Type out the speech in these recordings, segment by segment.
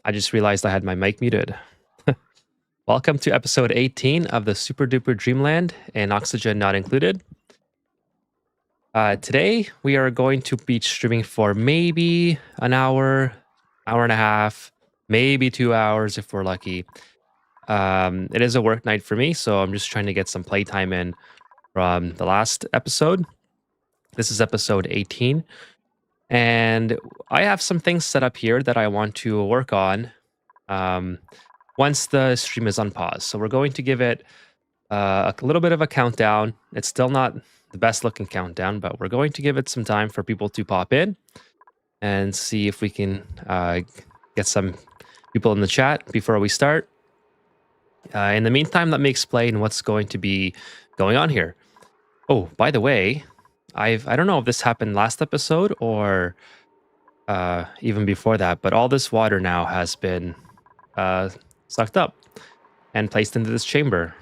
I just realized I had my mic muted. Welcome to episode 18 of the Super Duper Dreamland and Oxygen Not Included. Today, we are going to be streaming for maybe an hour, hour and a half, maybe 2 hours if we're lucky. It is a work night for me, so I'm just trying to get some playtime in from the last episode. This is episode 18. And I have some things set up here that I want to work on once the stream is on pause. So we're going to give it a little bit of a countdown. It's still not the best looking countdown, but we're going to give it some time for people to pop in and see if we can get some people in the chat before we start. In the meantime, let me explain what's going to be going on here. Oh, by the way, I don't know if this happened last episode or even before that, but all this water now has been sucked up and placed into this chamber.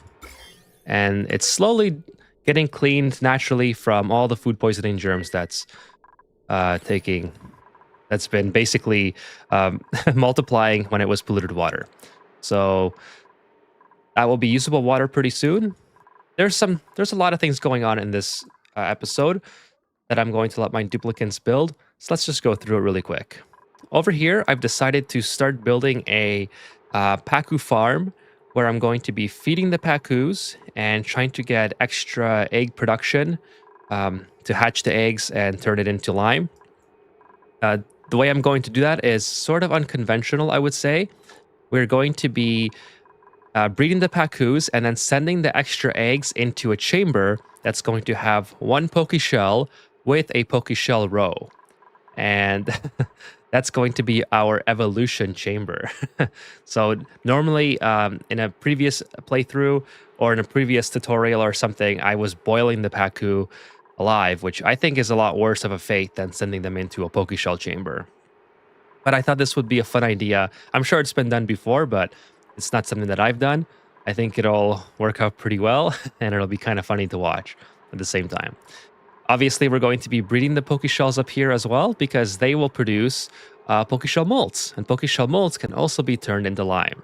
And it's slowly getting cleaned naturally from all the food poisoning germs that's been basically multiplying when it was polluted water. So that will be usable water pretty soon. There's a lot of things going on in this episode that I'm going to let my duplicants build. So let's just go through it really quick. Over here, I've decided to start building a Pacu farm where I'm going to be feeding the Pacus and trying to get extra egg production to hatch the eggs and turn it into lime. The way I'm going to do that is sort of unconventional, I would say. We're going to be breeding the Pacus and then sending the extra eggs into a chamber that's going to have one Poke Shell with a Poke Shell row. And that's going to be our evolution chamber. So normally in a previous playthrough or in a previous tutorial or something, I was boiling the Pacu alive, which I think is a lot worse of a fate than sending them into a Poke Shell chamber. But I thought this would be a fun idea. I'm sure it's been done before, but it's not something that I've done. I think it'll work out pretty well, and it'll be kind of funny to watch at the same time. Obviously, we're going to be breeding the Poke Shells up here as well, because they will produce Poke Shell molts, and Poke Shell molts can also be turned into lime.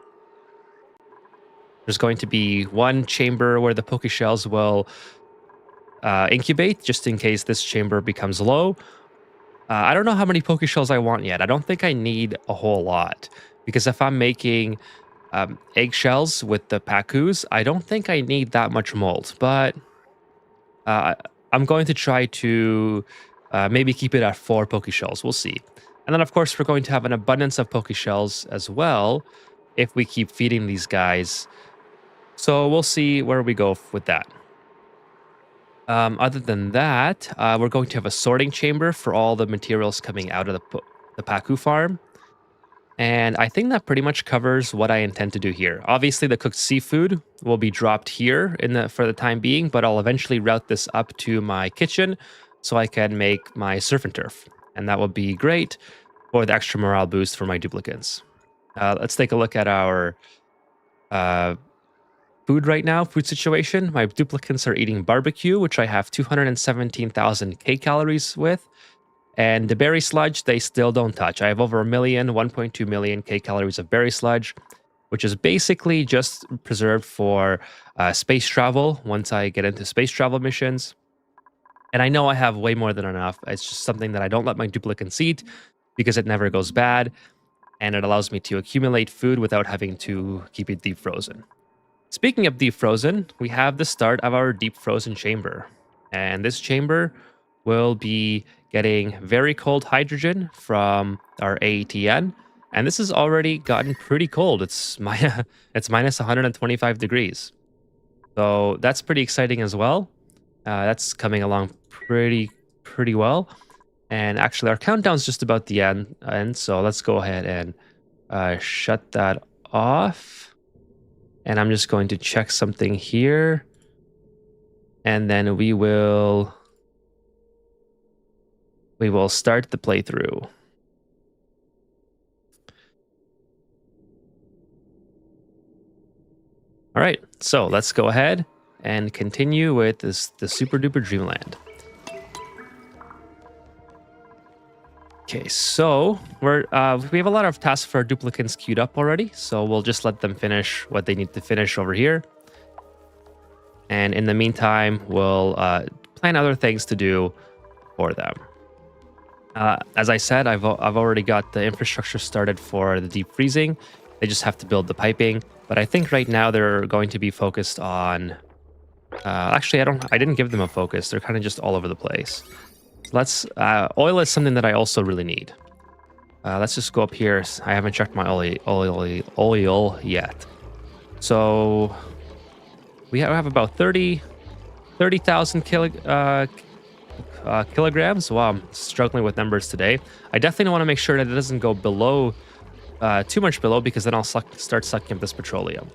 There's going to be one chamber where the Poke Shells will incubate, just in case this chamber becomes low. I don't know how many Poke Shells I want yet. I don't think I need a whole lot, because if I'm making eggshells with the Pacus, I don't think I need that much mold, but I'm going to try to maybe keep it at 4 Poke Shells. We'll see. And then, of course, we're going to have an abundance of Poke Shells as well if we keep feeding these guys. So we'll see where we go with that. Other than that, we're going to have a sorting chamber for all the materials coming out of the Pacu farm. And I think that pretty much covers what I intend to do here. Obviously, the cooked seafood will be dropped here for the time being, but I'll eventually route this up to my kitchen so I can make my surf and turf. And that will be great for the extra morale boost for my duplicants. Let's take a look at our food right now, food situation. My duplicants are eating barbecue, which I have 217,000 kcals with. And the berry sludge, they still don't touch. I have over 1.2 million kcals of berry sludge, which is basically just preserved for space travel once I get into space travel missions. And I know I have way more than enough. It's just something that I don't let my duplicants eat because it never goes bad. And it allows me to accumulate food without having to keep it deep frozen. Speaking of deep frozen, we have the start of our deep frozen chamber. And this chamber will be getting very cold hydrogen from our AETN, and this has already gotten pretty cold. It's minus 125 degrees, so that's pretty exciting as well. That's coming along pretty well, and actually our countdown's just about the end. So let's go ahead and shut that off, and I'm just going to check something here, and then we will start the playthrough. All right, so let's go ahead and continue with the Super Duper Dreamland. Okay, so we have a lot of tasks for our duplicants queued up already, so we'll just let them finish what they need to finish over here. And in the meantime, we'll plan other things to do for them. As I said, I've already got the infrastructure started for the deep freezing. They just have to build the piping. But I think right now they're going to be focused on. Actually, I didn't give them a focus. They're kind of just all over the place. So let's. Oil is something that I also really need. Let's just go up here. I haven't checked my oil yet. So we have about 30,000 kilograms. Wow, I'm struggling with numbers today. I definitely want to make sure that it doesn't go below, too much below, because then I'll start sucking up this petroleum.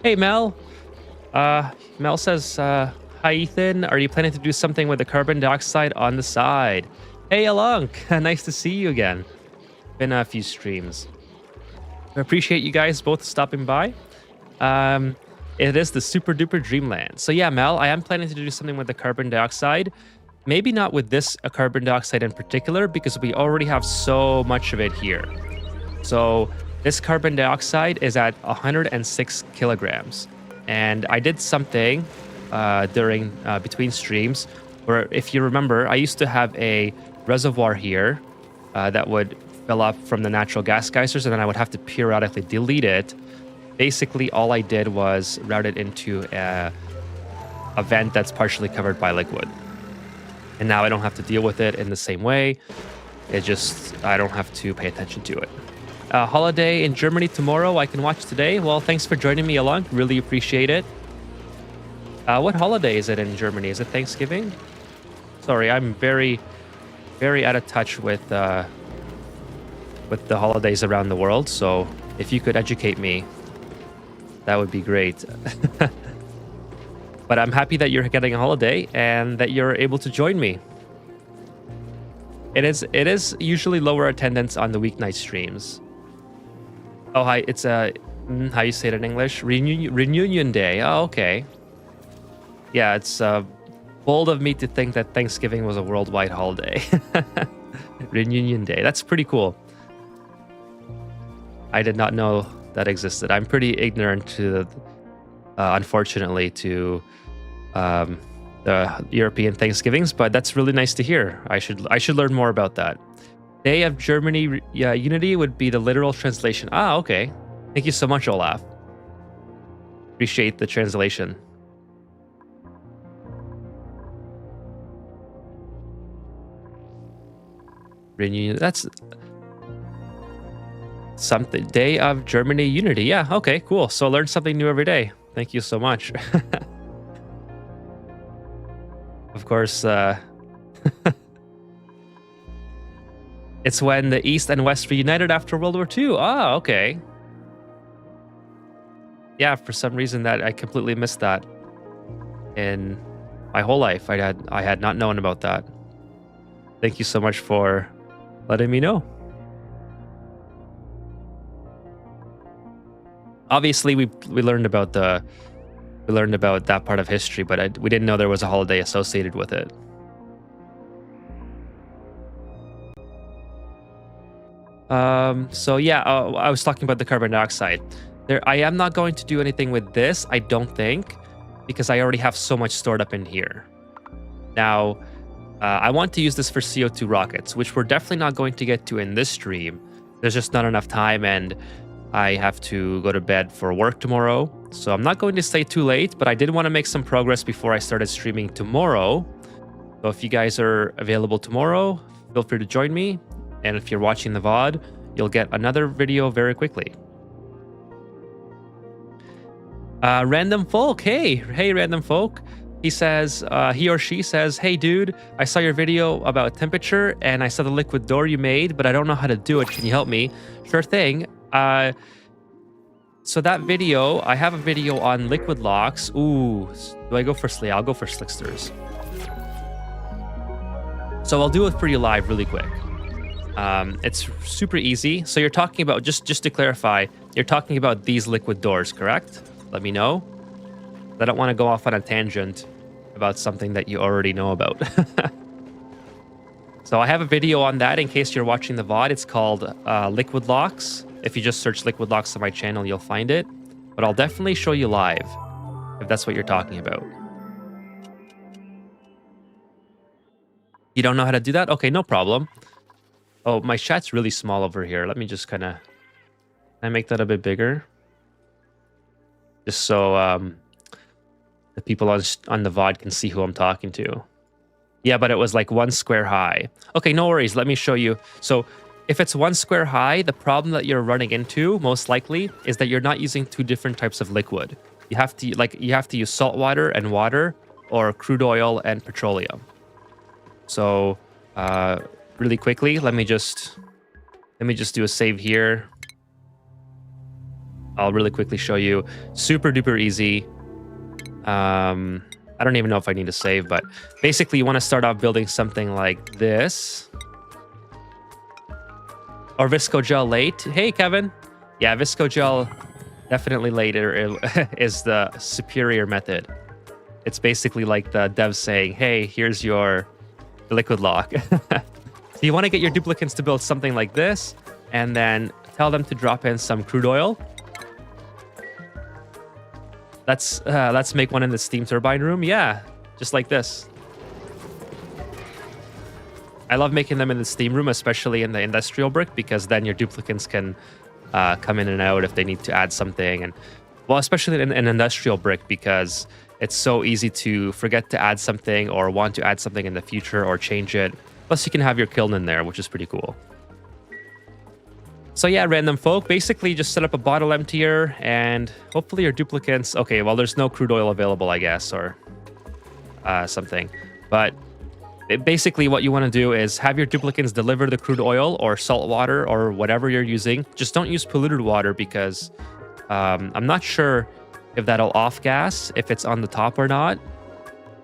Hey, Mel. Mel says, hi, Ethan. Are you planning to do something with the carbon dioxide on the side? Hey, Alunk. Nice to see you again. Been a few streams. I appreciate you guys both stopping by. It is the super duper Dreamland. So yeah, Mel, I am planning to do something with the carbon dioxide. Maybe not with this carbon dioxide in particular, because we already have so much of it here. So this carbon dioxide is at 106 kilograms. And I did something during between streams where, if you remember, I used to have a reservoir here that would fill up from the natural gas geysers, and then I would have to periodically delete it. Basically, all I did was route it into a vent that's partially covered by liquid. And now I don't have to deal with it in the same way. I don't have to pay attention to it. Holiday in Germany tomorrow. I can watch today. Well, thanks for joining me along. Really appreciate it. What holiday is it in Germany? Is it Thanksgiving? Sorry, I'm very, very out of touch with the holidays around the world. So if you could educate me, that would be great. But I'm happy that you're getting a holiday and that you're able to join me. It is usually lower attendance on the weeknight streams. Oh, hi. It's how you say it in English? Reunion Day. Oh, okay. Yeah, it's bold of me to think that Thanksgiving was a worldwide holiday. Reunion Day. That's pretty cool. I did not know that existed. I'm pretty ignorant to, unfortunately, to the European Thanksgivings, but that's really nice to hear. I should learn more about that. Day of Germany Unity would be the literal translation. Ah, okay. Thank you so much, Olaf. Appreciate the translation. Reunion. That's something. Day of Germany Unity. Yeah. Okay. Cool. So learn something new every day. Thank you so much. Of course, it's when the East and West reunited after World War II. Ah, okay. Yeah, for some reason that I completely missed that in my whole life. I had not known about that. Thank you so much for letting me know. Obviously, we learned about that part of history, but we didn't know there was a holiday associated with it. So yeah, I was talking about the carbon dioxide. I am not going to do anything with this, I don't think, because I already have so much stored up in here. Now, I want to use this for CO2 rockets, which we're definitely not going to get to in this stream. There's just not enough time, and I have to go to bed for work tomorrow. So I'm not going to stay too late, but I did want to make some progress before I started streaming tomorrow. So if you guys are available tomorrow, feel free to join me. And if you're watching the VOD, you'll get another video very quickly. Random folk. Hey, random folk. He says, he or she says, hey, dude, I saw your video about temperature and I saw the liquid door you made, but I don't know how to do it. Can you help me? Sure thing. So that video, I have a video on liquid locks. Ooh, do I go for I'll go for Slicksters. So I'll do it for you live really quick. It's super easy. So you're talking about, just to clarify, you're talking about these liquid doors, correct? Let me know. I don't want to go off on a tangent about something that you already know about. So I have a video on that in case you're watching the VOD. It's called Liquid Locks. If you just search Liquid Locks on my channel, you'll find it. But I'll definitely show you live, if that's what you're talking about. You don't know how to do that? Okay, no problem. Oh, my chat's really small over here. Let me just kind of... Can I make that a bit bigger? Just so the people on the VOD can see who I'm talking to. Yeah, but it was like 1 square high. Okay, no worries. Let me show you. So if it's 1 square high, the problem that you're running into, most likely, is that you're not using 2 different types of liquid. You have to use salt water and water, or crude oil and petroleum. So really quickly, let me just do a save here. I'll really quickly show you. Super duper easy. I don't even know if I need to save, but basically you want to start off building something like this. Or Viscogel late. Hey, Kevin. Yeah, Viscogel definitely later is the superior method. It's basically like the dev saying, hey, here's your liquid lock. So you want to get your duplicants to build something like this, and then tell them to drop in some crude oil. Let's make one in the steam turbine room. Yeah, just like this. I love making them in the steam room, especially in the industrial brick, because then your duplicants can come in and out if they need to add something. And well, especially in an industrial brick, because it's so easy to forget to add something or want to add something in the future or change it. Plus, you can have your kiln in there, which is pretty cool. So yeah, random folk, basically just set up a bottle emptier and hopefully your duplicants... Okay, well, there's no crude oil available, I guess, or something. But basically what you want to do is have your duplicants deliver the crude oil or salt water or whatever you're using. Just don't use polluted water because I'm not sure if that'll off-gas, if it's on the top or not.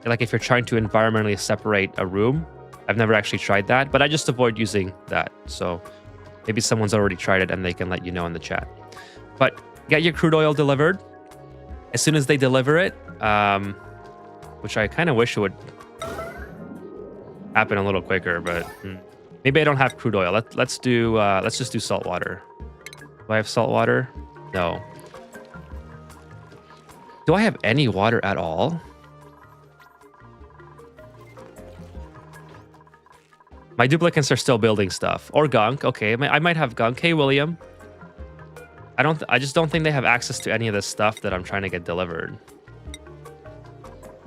Like if you're trying to environmentally separate a room. I've never actually tried that, but I just avoid using that. So maybe someone's already tried it and they can let you know in the chat. But get your crude oil delivered. As soon as they deliver it, which I kind of wish it would happen a little quicker, but maybe I don't have crude oil. Let's just do salt water. Do I have salt water? No. Do I have any water at all? My duplicants are still building stuff. Or gunk. Okay, I might have gunk. Hey, William. I just don't think they have access to any of this stuff that I'm trying to get delivered.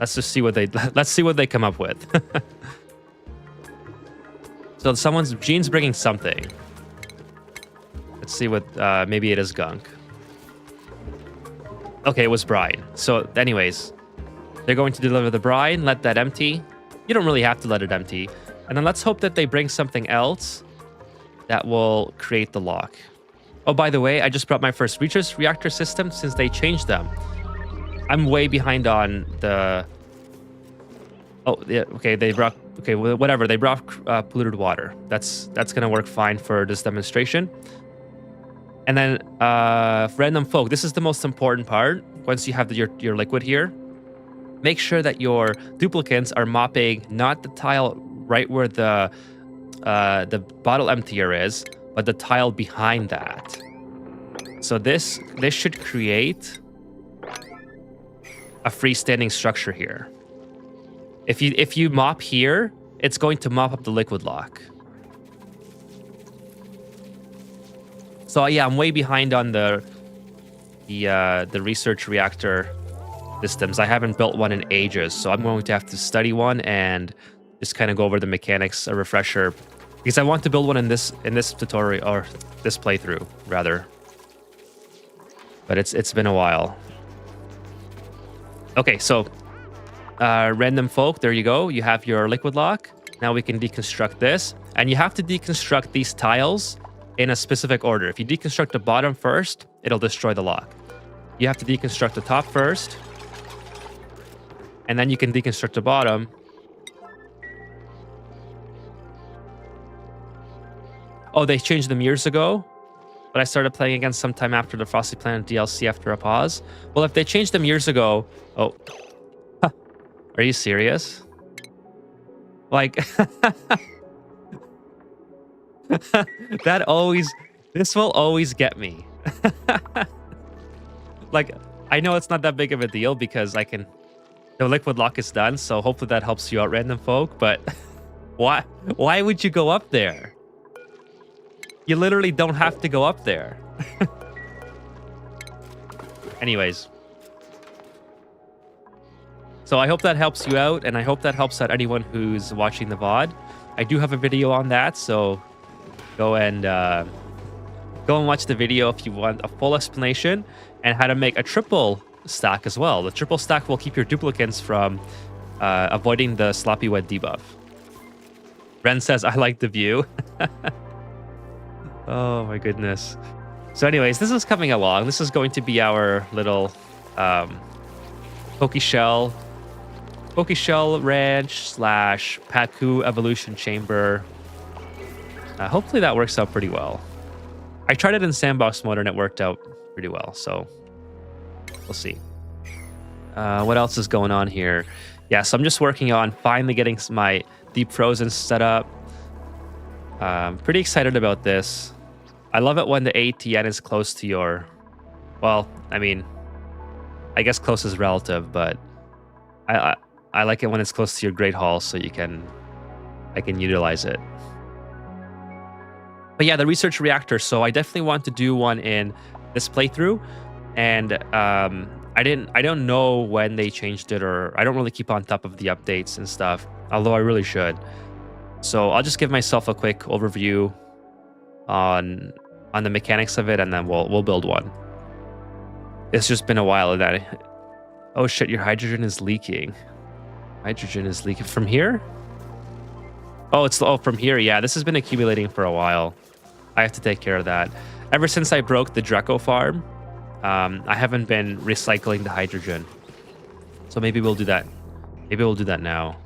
Let's just see what they come up with. So Gene's bringing something. Let's see what, maybe it is gunk. Okay, it was brine. So anyways, they're going to deliver the brine, let that empty. You don't really have to let it empty. And then let's hope that they bring something else that will create the lock. Oh, by the way, I just brought my first reactor system since they changed them. I'm way behind on the... Oh, yeah, okay, they brought... Okay, whatever, they brought polluted water. That's going to work fine for this demonstration. And then random folk, this is the most important part. Once you have your liquid here, make sure that your duplicants are mopping not the tile right where the bottle emptier is, but the tile behind that. So this should create a freestanding structure here. If you mop here, it's going to mop up the liquid lock. So yeah, I'm way behind on the research reactor systems. I haven't built one in ages, so I'm going to have to study one and just kind of go over the mechanics, a refresher, because I want to build one in this tutorial, or this playthrough rather. But it's been a while. Okay, so random folk, there you go. You have your liquid lock. Now we can deconstruct this, and you have to deconstruct these tiles in a specific order. If you deconstruct the bottom first, it'll destroy the lock. You have to deconstruct the top first, and then you can deconstruct the bottom. Oh, they changed them years ago, but I started playing again sometime after the Frosty Planet DLC after a pause. Well, if they changed them years ago... Oh. Are you serious? Like... This will always get me. Like, I know it's not that big of a deal because the liquid lock is done, so hopefully that helps you out, random folk, but why would you go up there? You literally don't have to go up there. Anyways. So I hope that helps you out, and I hope that helps out anyone who's watching the VOD. I do have a video on that, so go and watch the video if you want a full explanation and how to make a triple stack as well. The triple stack will keep your duplicates from avoiding the sloppy wet debuff. Ren says, I like the view. Oh my goodness. So anyways, this is coming along. This is going to be our little Pokeshell Ranch / Paku Evolution Chamber. Hopefully that works out pretty well. I tried it in sandbox mode and it worked out pretty well, so we'll see. What else is going on here? Yeah, so I'm just working on finally getting my deep frozen set up. Pretty excited about this. I love it when the ATN is close to your... Well, I mean, I guess close is relative, but I like it when it's close to your Great Hall so I can utilize it. But yeah, the research reactor. So I definitely want to do one in this playthrough, and I don't know when they changed it, or I don't really keep on top of the updates and stuff, although I really should. So I'll just give myself a quick overview on the mechanics of it, and then we'll build one. It's just been a while that oh shit, your hydrogen is leaking. Hydrogen is leaking from here? Oh, from here. Yeah, this has been accumulating for a while. I have to take care of that. Ever since I broke the Draco farm, I haven't been recycling the hydrogen. So maybe we'll do that. Maybe we'll do that now.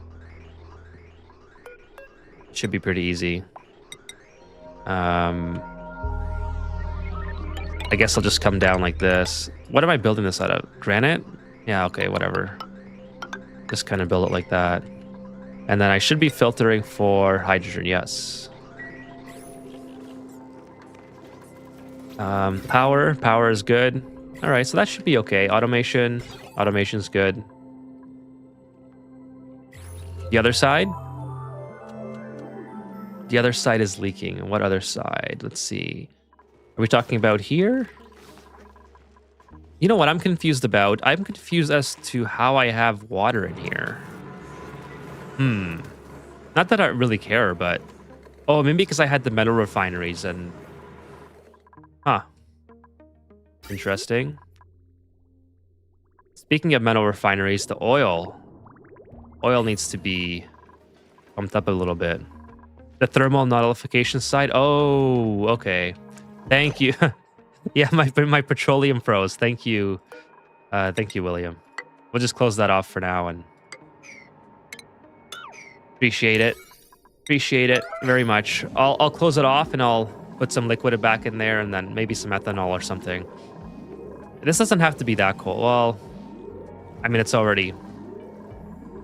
Should be pretty easy. I guess I'll just come down like this. What am I building this out of? Granite? Yeah, okay, whatever. Just kind of build it like that. And then I should be filtering for hydrogen, yes. Power is good. All right, so that should be okay. Automation's good. The other side? The other side is leaking. What other side? Let's see. Are we talking about here? You know what I'm confused about? I'm confused as to how I have water in here. Not that I really care, but... Oh, maybe because I had the metal refineries and... Huh. Interesting. Speaking of metal refineries, the oil. Oil needs to be pumped up a little bit. The thermal nullification side? Oh, okay. Thank you. Yeah, my petroleum froze. Thank you. Thank you, William. We'll just close that off for now and appreciate it. Appreciate it very much. I'll close it off and I'll put some liquid back in there and then maybe some ethanol or something. This doesn't have to be that cool. Well, I mean, it's already...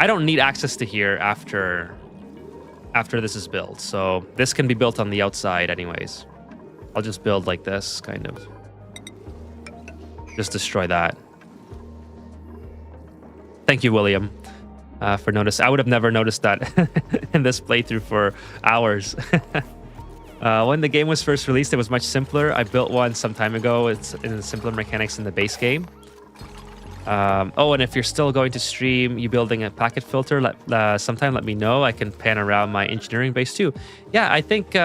I don't need access to here after this is built. So this can be built on the outside anyways. I'll just build like this, kind of. Just destroy that. Thank you, William, for noticing. I would have never noticed that in this playthrough for hours. When the game was first released, it was much simpler. I built one some time ago. It's in the simpler mechanics in the base game. Oh, and if you're still going to stream you building a packet filter, sometime let me know. I can pan around my engineering base too. Yeah, I think...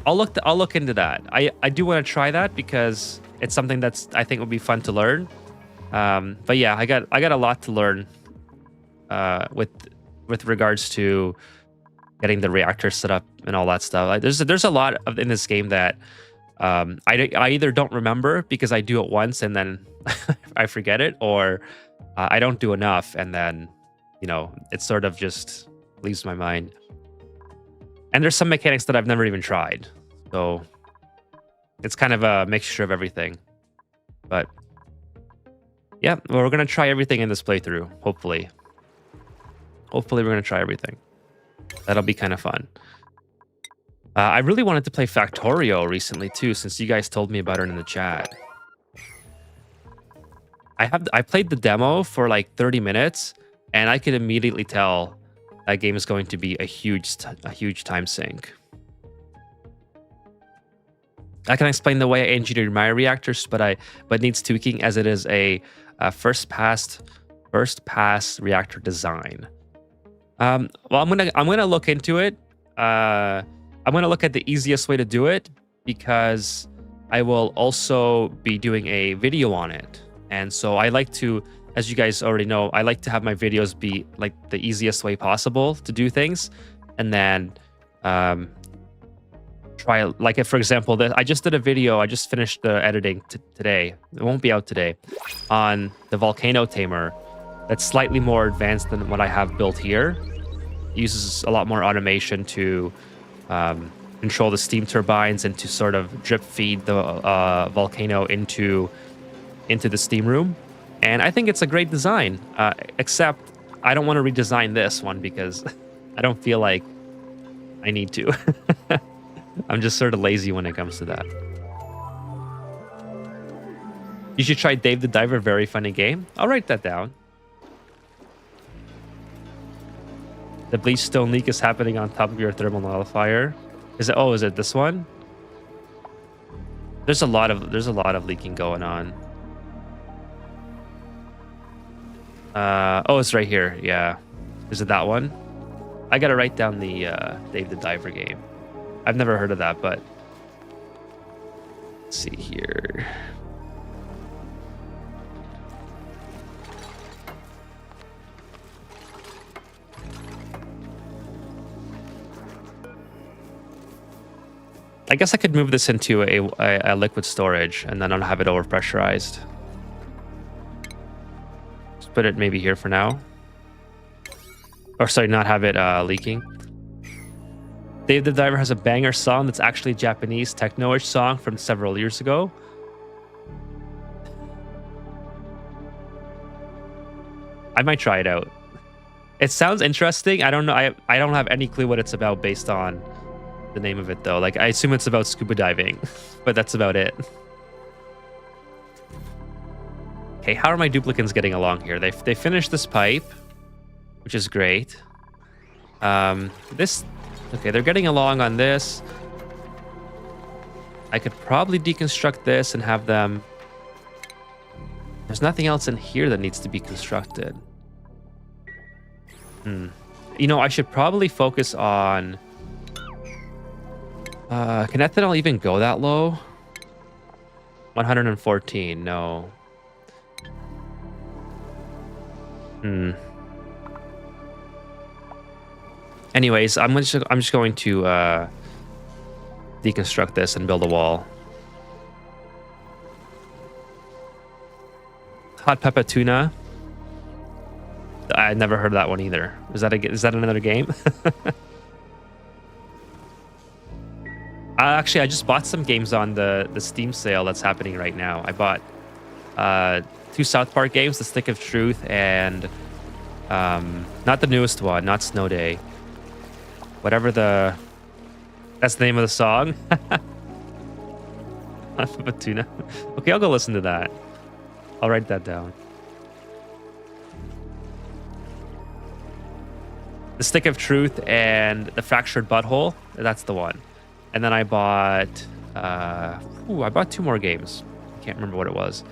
I'll look into that. I do want to try that because it's something that's I think would be fun to learn. But yeah, I got a lot to learn with regards to getting the reactor set up and all that stuff. Like, there's a lot in this game that I either don't remember because I do it once and then I forget it, or I don't do enough and then it sort of just leaves my mind. And there's some mechanics that I've never even tried. So it's kind of a mixture of everything. But yeah, well, we're going to try everything in this playthrough, hopefully. Hopefully we're going to try everything. That'll be kind of fun. I really wanted to play Factorio recently too, since you guys told me about it in the chat. I played the demo for like 30 minutes, and I could immediately tell that game is going to be a huge time sink. I can explain the way I engineered my reactors, but needs tweaking as it is a first pass reactor design. Well, I'm gonna look into it. I'm gonna look at the easiest way to do it, because I will also be doing a video on it. And so I like to, as you guys already know, I like to have my videos be like the easiest way possible to do things, and then try, like, if for example, I just did a video, I just finished the editing today. It won't be out today, on the volcano tamer. That's slightly more advanced than what I have built here. It uses a lot more automation to control the steam turbines and to sort of drip feed the volcano into the steam room. And I think it's a great design, except I don't want to redesign this one because I don't feel like I need to. I'm just sort of lazy when it comes to that. You should try Dave the Diver, very funny game. I'll write that down. The bleach stone leak is happening on top of your thermal nullifier. Is it this one? There's a lot of leaking going on. It's right here. Yeah. Is it that one? I gotta write down the Dave the Diver game. I've never heard of that, but let's see here. I guess I could move this into a liquid storage and then I'll have it overpressurized. Just put it maybe here for now. Or sorry, not have it leaking. Dave the Diver has a banger song that's actually a Japanese techno-ish song from several years ago. I might try it out. It sounds interesting. I don't know. I don't have any clue what it's about based on the name of it, though. Like, I assume it's about scuba diving, but that's about it. Okay, how are my duplicants getting along here? They finished this pipe, which is great. Okay, they're getting along on this. I could probably deconstruct this and have them... There's nothing else in here that needs to be constructed. You know, I should probably focus on... can ethanol even go that low? 114, no. Anyways, I'm just going to deconstruct this and build a wall. Hot pepper tuna. I never heard of that one either. Is that another game? Actually, I just bought some games on the Steam sale that's happening right now. I bought 2 South Park games, The Stick of Truth and not the newest one, not Snow Day. Whatever that's the name of the song. Tuna. Okay, I'll go listen to that. I'll write that down. The Stick of Truth and The Fractured Butthole. That's the one. And then I bought 2 more games. I can't remember what it was.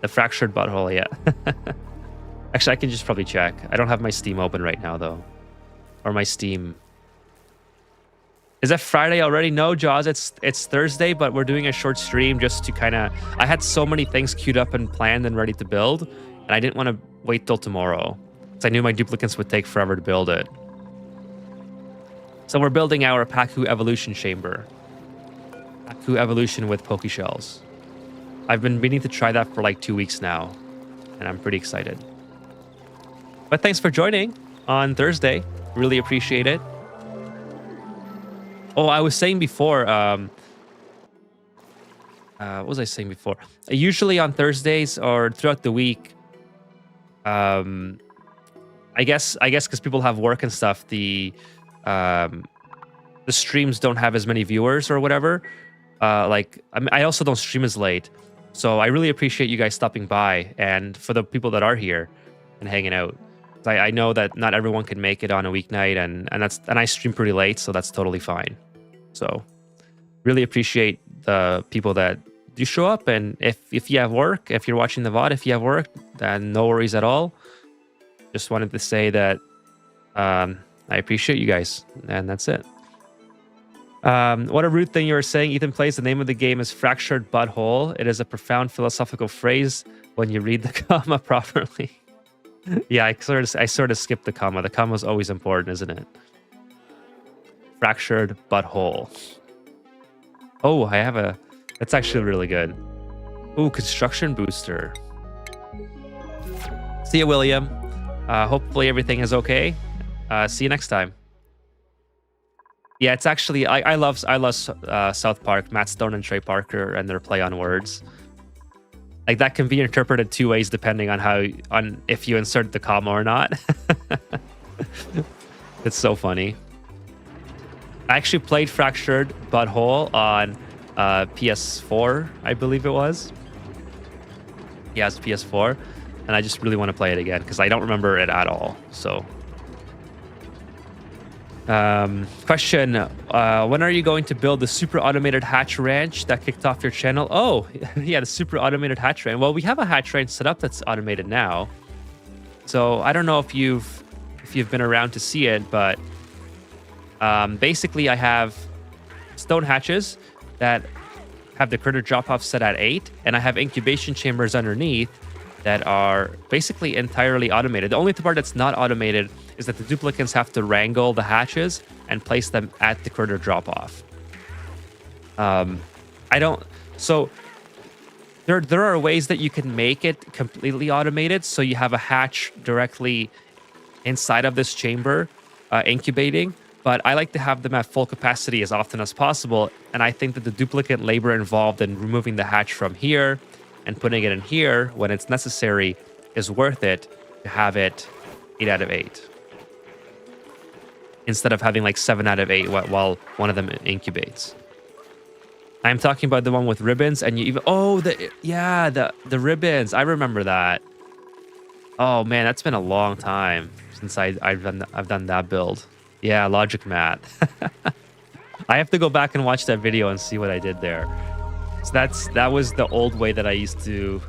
The Fractured Butthole, yeah. Actually, I can just probably check. I don't have my Steam open right now, though. Or my Steam. Is that Friday already? No, Jaws, it's Thursday, but we're doing a short stream just to kind of... I had so many things queued up and planned and ready to build, and I didn't want to wait till tomorrow, because I knew my duplicants would take forever to build it. So we're building our Paku Evolution Chamber. Paku Evolution with Poke Shells. I've been meaning to try that for like 2 weeks now, and I'm pretty excited. But thanks for joining on Thursday. Really appreciate it. Oh, I was saying before, what was I saying before? Usually on Thursdays or throughout the week, I guess because people have work and stuff, the the streams don't have as many viewers or whatever. Like, I also don't stream as late. So I really appreciate you guys stopping by, and for the people that are here and hanging out. I know that not everyone can make it on a weeknight, and I stream pretty late, so that's totally fine. So really appreciate the people that do show up, and if you have work, if you're watching the VOD, if you have work, then no worries at all. Just wanted to say that I appreciate you guys, and that's it. What a rude thing you were saying. Ethan plays. The name of the game is Fractured Butthole. It is a profound philosophical phrase when you read the comma properly. Yeah, I sort of skipped the comma. The comma is always important, isn't it? Fractured Butthole. Oh, I have a... That's actually really good. Ooh, Construction Booster. See you, William. Hopefully everything is okay. See you next time. Yeah, it's actually... I love South Park, Matt Stone and Trey Parker, and their play on words. Like, that can be interpreted two ways depending on if you insert the comma or not. It's so funny. I actually played Fractured Butthole on PS4, I believe it was. Yeah, it's PS4. And I just really want to play it again because I don't remember it at all. So... question, when are you going to build the super automated hatch ranch that kicked off your channel? Oh, yeah, the super automated hatch ranch. Well, we have a hatch ranch set up that's automated now. So I don't know if you've been around to see it, but basically I have stone hatches that have the critter drop-off set at 8, and I have incubation chambers underneath that are basically entirely automated. The only part that's not automated is that the duplicants have to wrangle the hatches and place them at the critter drop-off. So there are ways that you can make it completely automated, so you have a hatch directly inside of this chamber incubating, but I like to have them at full capacity as often as possible, and I think that the duplicate labor involved in removing the hatch from here and putting it in here when it's necessary is worth it to have it 8 out of 8. Instead of having like 7 out of 8 while one of them incubates. I'm talking about the one with ribbons, and you even... Oh, the ribbons. I remember that. Oh man, that's been a long time since I've done that build. Yeah, Logic Matt. I have to go back and watch that video and see what I did there. So that was the old way that I used to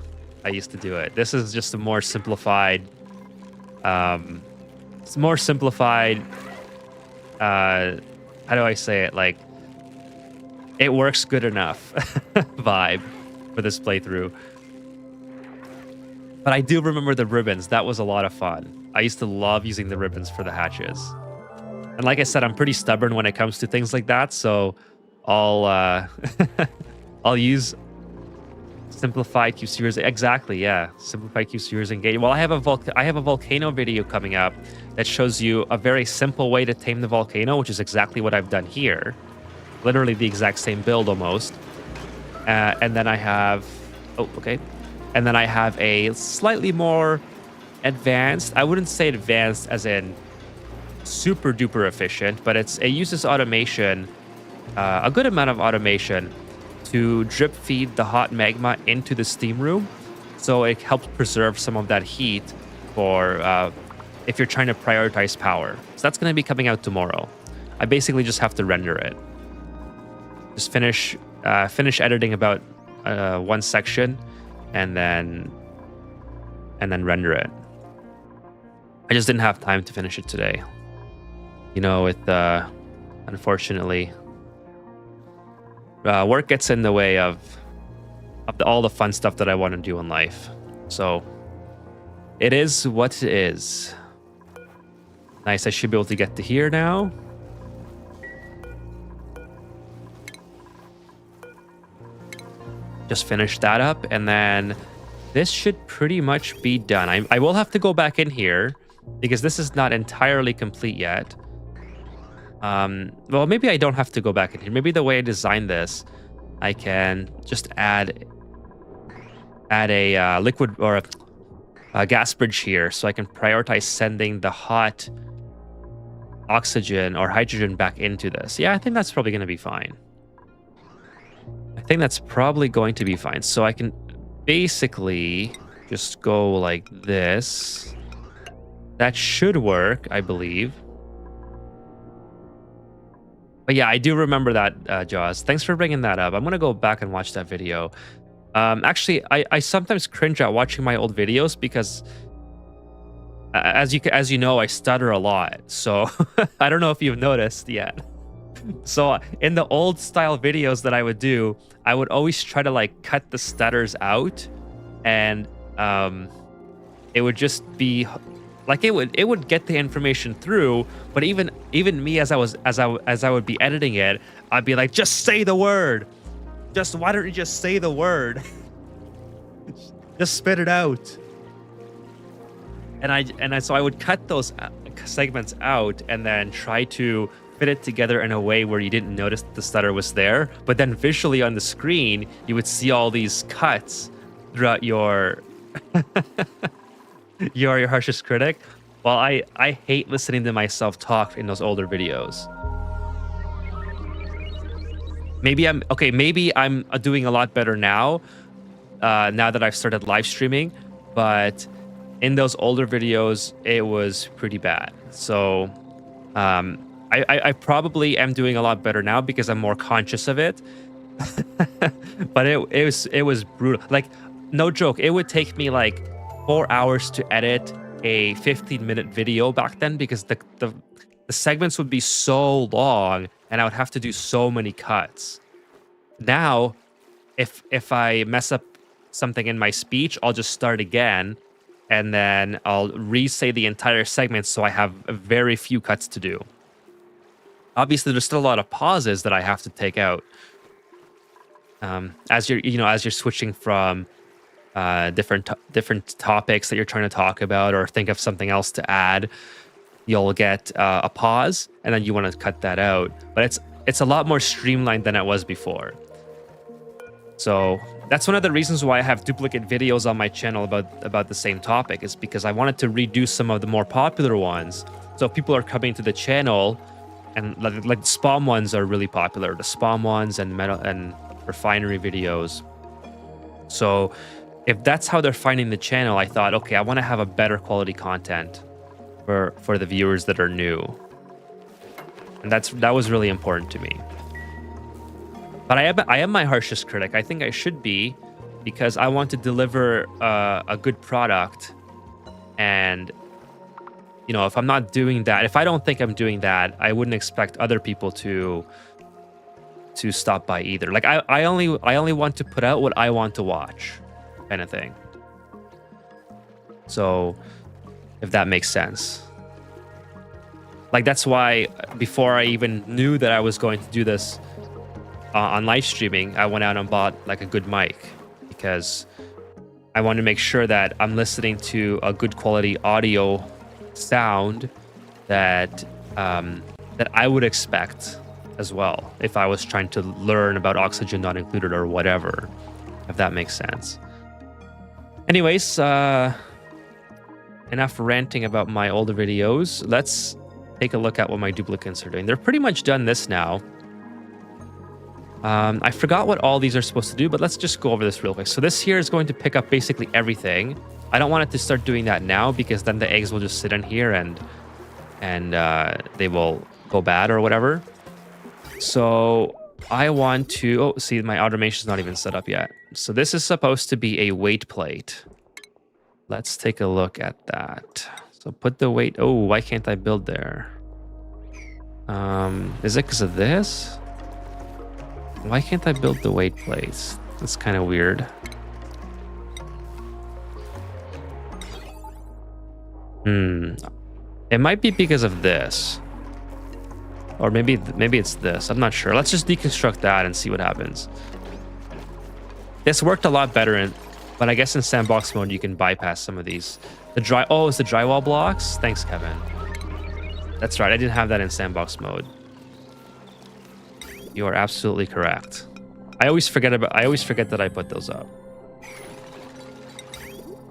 do it. This is just a more simplified. It's more simplified. How do I say it? Like, it works good enough vibe for this playthrough. But I do remember the ribbons. That was a lot of fun. I used to love using the ribbons for the hatches. And like I said, I'm pretty stubborn when it comes to things like that. So I'll use simplified Q series. Exactly, yeah. Simplified Q series engage. Well, I have a volcano video coming up that shows you a very simple way to tame the volcano, which is exactly what I've done here. Literally the exact same build almost. And then I have... Oh, okay. And then I have a slightly more advanced... I wouldn't say advanced as in super duper efficient, but it uses automation, a good amount of automation, to drip feed the hot magma into the steam room, so it helps preserve some of that heat for if you're trying to prioritize power. So that's going to be coming out tomorrow. I basically just have to render it. Just finish editing about one section, and then render it. I just didn't have time to finish it today. You know, unfortunately, work gets in the way of all the fun stuff that I want to do in life. So it is what it is. Nice, I should be able to get to here now. Just finish that up, and then this should pretty much be done. I will have to go back in here because this is not entirely complete yet. Well, maybe I don't have to go back in here. Maybe the way I designed this, I can just add a liquid or a gas bridge here, so I can prioritize sending the hot oxygen or hydrogen back into this. Yeah, I think that's probably going to be fine. I think that's probably going to be fine. So I can basically just go like this. That should work, I believe. But yeah, I do remember that, Jaws. Thanks for bringing that up. I'm going to go back and watch that video. Actually, I sometimes cringe at watching my old videos because as you know, I stutter a lot. So I don't know if you've noticed yet. So in the old style videos that I would do, I would always try to like cut the stutters out, and it would just be like it would get the information through. But even me as I would be editing it, I'd be like, just say the word. Why don't you just say the word? Just spit it out. So I would cut those segments out and then try to fit it together in a way where you didn't notice the stutter was there, but then visually on the screen you would see all these cuts throughout your your harshest critic. Well, I hate listening to myself talk in those older videos. Maybe I'm doing a lot better now, now that I've started live streaming, but in those older videos it was pretty bad. So I probably am doing a lot better now because I'm more conscious of it. But it was brutal. Like, no joke, it would take me like 4 hours to edit a 15-minute video back then because the segments would be so long and I would have to do so many cuts. Now, if I mess up something in my speech, I'll just start again and then I'll re-say the entire segment so I have very few cuts to do. Obviously, there's still a lot of pauses that I have to take out. As you're switching from different topics that you're trying to talk about or think of something else to add, you'll get a pause and then you want to cut that out. But it's a lot more streamlined than it was before. So that's one of the reasons why I have duplicate videos on my channel about the same topic, is because I wanted to redo some of the more popular ones. So if people are coming to the channel, and like the spawn ones are really popular, the spawn ones and metal and refinery videos. So if that's how they're finding the channel, I thought, okay, I want to have a better quality content for the viewers that are new. And that was really important to me. But I am my harshest critic. I think I should be, because I want to deliver a good product. And, you know, if I'm not doing that, if I don't think I'm doing that, I wouldn't expect other people to stop by either. Like I only want to put out what I want to watch, kind of thing. So, if that makes sense. Like, that's why before I even knew that I was going to do this on live streaming, I went out and bought like a good mic, because I want to make sure that I'm listening to a good quality audio sound that that I would expect as well if I was trying to learn about oxygen not included or whatever, if that makes sense. Anyways, enough ranting about my older videos. Let's take a look at what my duplicates are doing. They're pretty much done this now. I forgot what all these are supposed to do, but let's just go over this real quick. So this here is going to pick up basically everything. I don't want it to start doing that now, because then the eggs will just sit in here and they will go bad or whatever. So I want to, oh, see, my automation is not even set up yet. So this is supposed to be a weight plate. Let's take a look at that. So put the weight, oh, why can't I build there? Is it because of this? Why can't I build the weight plates? That's kind of weird. It might be because of this. Or maybe it's this. I'm not sure. Let's just deconstruct that and see what happens. This worked a lot better, but I guess in sandbox mode you can bypass some of these. Oh, it's the drywall blocks? Thanks, Kevin. That's right. I didn't have that in sandbox mode. You are absolutely correct. I always forget that I put those up.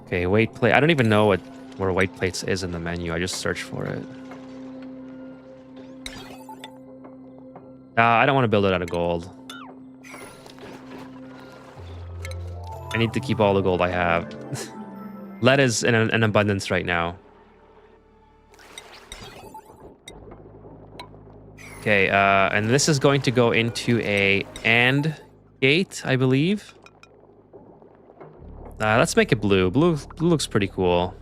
Okay, weight plate. I don't even know where weight plates is in the menu. I just searched for it. I don't want to build it out of gold. I need to keep all the gold I have. Lead is in an abundance right now. Okay, and this is going to go into a AND gate, I believe. Let's make it blue. Blue looks pretty cool.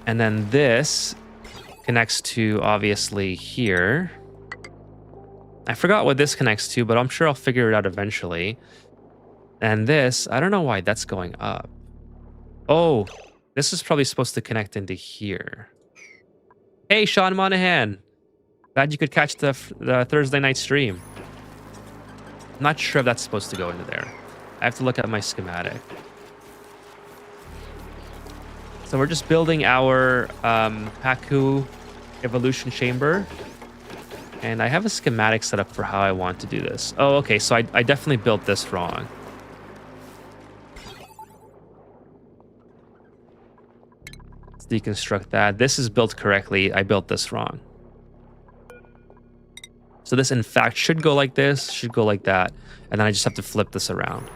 And then this connects to, obviously, here. I forgot what this connects to, but I'm sure I'll figure it out eventually. And this, I don't know why that's going up. Oh, this is probably supposed to connect into here. Hey, Sean Monahan. Glad you could catch the Thursday night stream. I'm not sure if that's supposed to go into there. I have to look at my schematic. So we're just building our Paku evolution chamber. And I have a schematic set up for how I want to do this. Oh, okay. So I definitely built this wrong. Let's deconstruct that. This is built correctly. I built this wrong. So this, in fact, should go like this, should go like that. And then I just have to flip this around.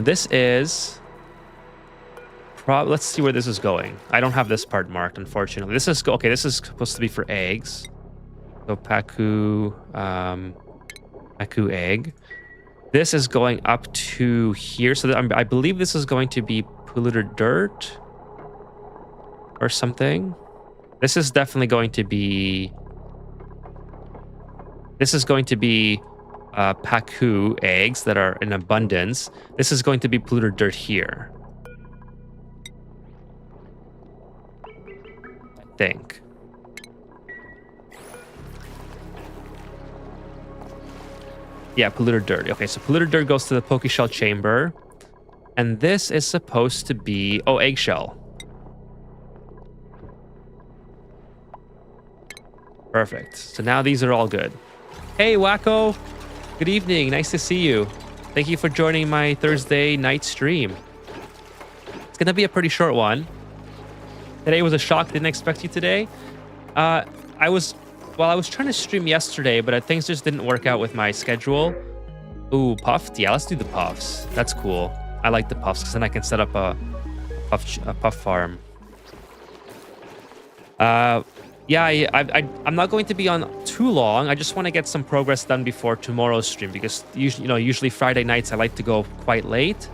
This is... Let's see where this is going. I don't have this part marked, unfortunately. This is... Okay, this is supposed to be for eggs. So Paku... Paku egg. This is going up to here. So I believe this is going to be polluted dirt. Or something. This is definitely going to be... This is going to be Paku eggs that are in abundance. This is going to be polluted dirt here. I think. Yeah, polluted dirt. Okay, so polluted dirt goes to the Pokeshell chamber. And this is supposed to be... Oh, eggshell. Perfect. So now these are all good. Hey, Wacko. Good evening. Nice to see you. Thank you for joining my Thursday night stream. It's going to be a pretty short one. Today was a shock. Didn't expect you today. I was trying to stream yesterday, but things just didn't work out with my schedule. Ooh, puffed? Yeah, let's do the puffs. That's cool. I like the puffs because then I can set up a puff farm. Yeah, I'm not going to be on too long. I just want to get some progress done before tomorrow's stream because usually Friday nights I like to go quite late.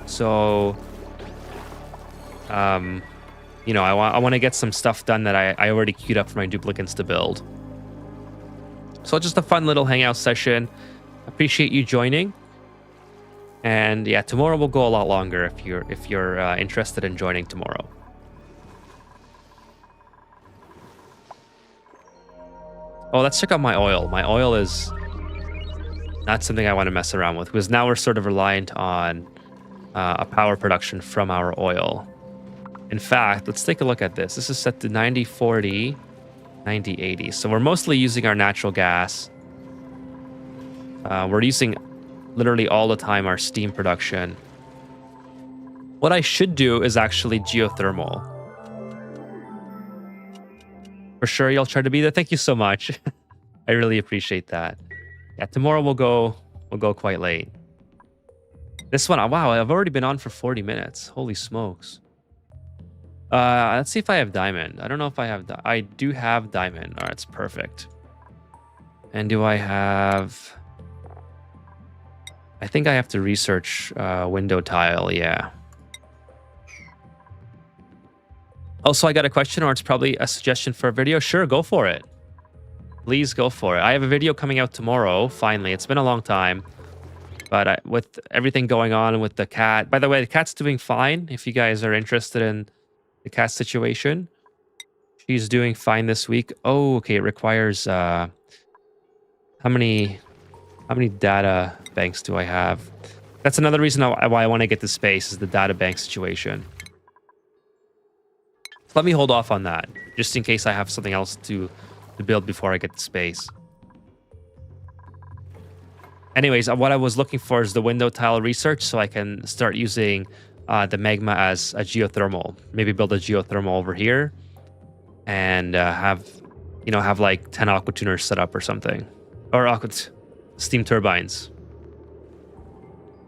So, I want to get some stuff done that I already queued up for my duplicates to build. So just a fun little hangout session. Appreciate you joining. And yeah, tomorrow will go a lot longer if you're interested in joining tomorrow. Oh, let's check out my oil. My oil is not something I want to mess around with because now we're sort of reliant on a power production from our oil. In fact, let's take a look at this. This is set to 90/40, 90/80. So we're mostly using our natural gas. We're using literally all the time our steam production. What I should do is actually geothermal. For sure, you'll try to be there. Thank you so much. I really appreciate that. Yeah, tomorrow we'll go quite late. This one, wow, I've already been on for 40 minutes. Holy smokes. Let's see if I have diamond. I don't know if I have... I do have diamond. All right, it's perfect. And do I have... I think I have to research window tile, yeah. Also, I got a question, or it's probably a suggestion for a video. Sure, go for it. Please go for it. I have a video coming out tomorrow, finally. It's been a long time. But with everything going on with the cat... By the way, the cat's doing fine, if you guys are interested in the cat situation. She's doing fine this week. Oh, okay, it requires... How many data banks do I have? That's another reason why I want to get the space, is the data bank situation. Let me hold off on that, just in case I have something else to build before I get the space. Anyways, what I was looking for is the window tile research, so I can start using the magma as a geothermal. Maybe build a geothermal over here, and have have like 10 aqua tuners set up or something. Or steam turbines.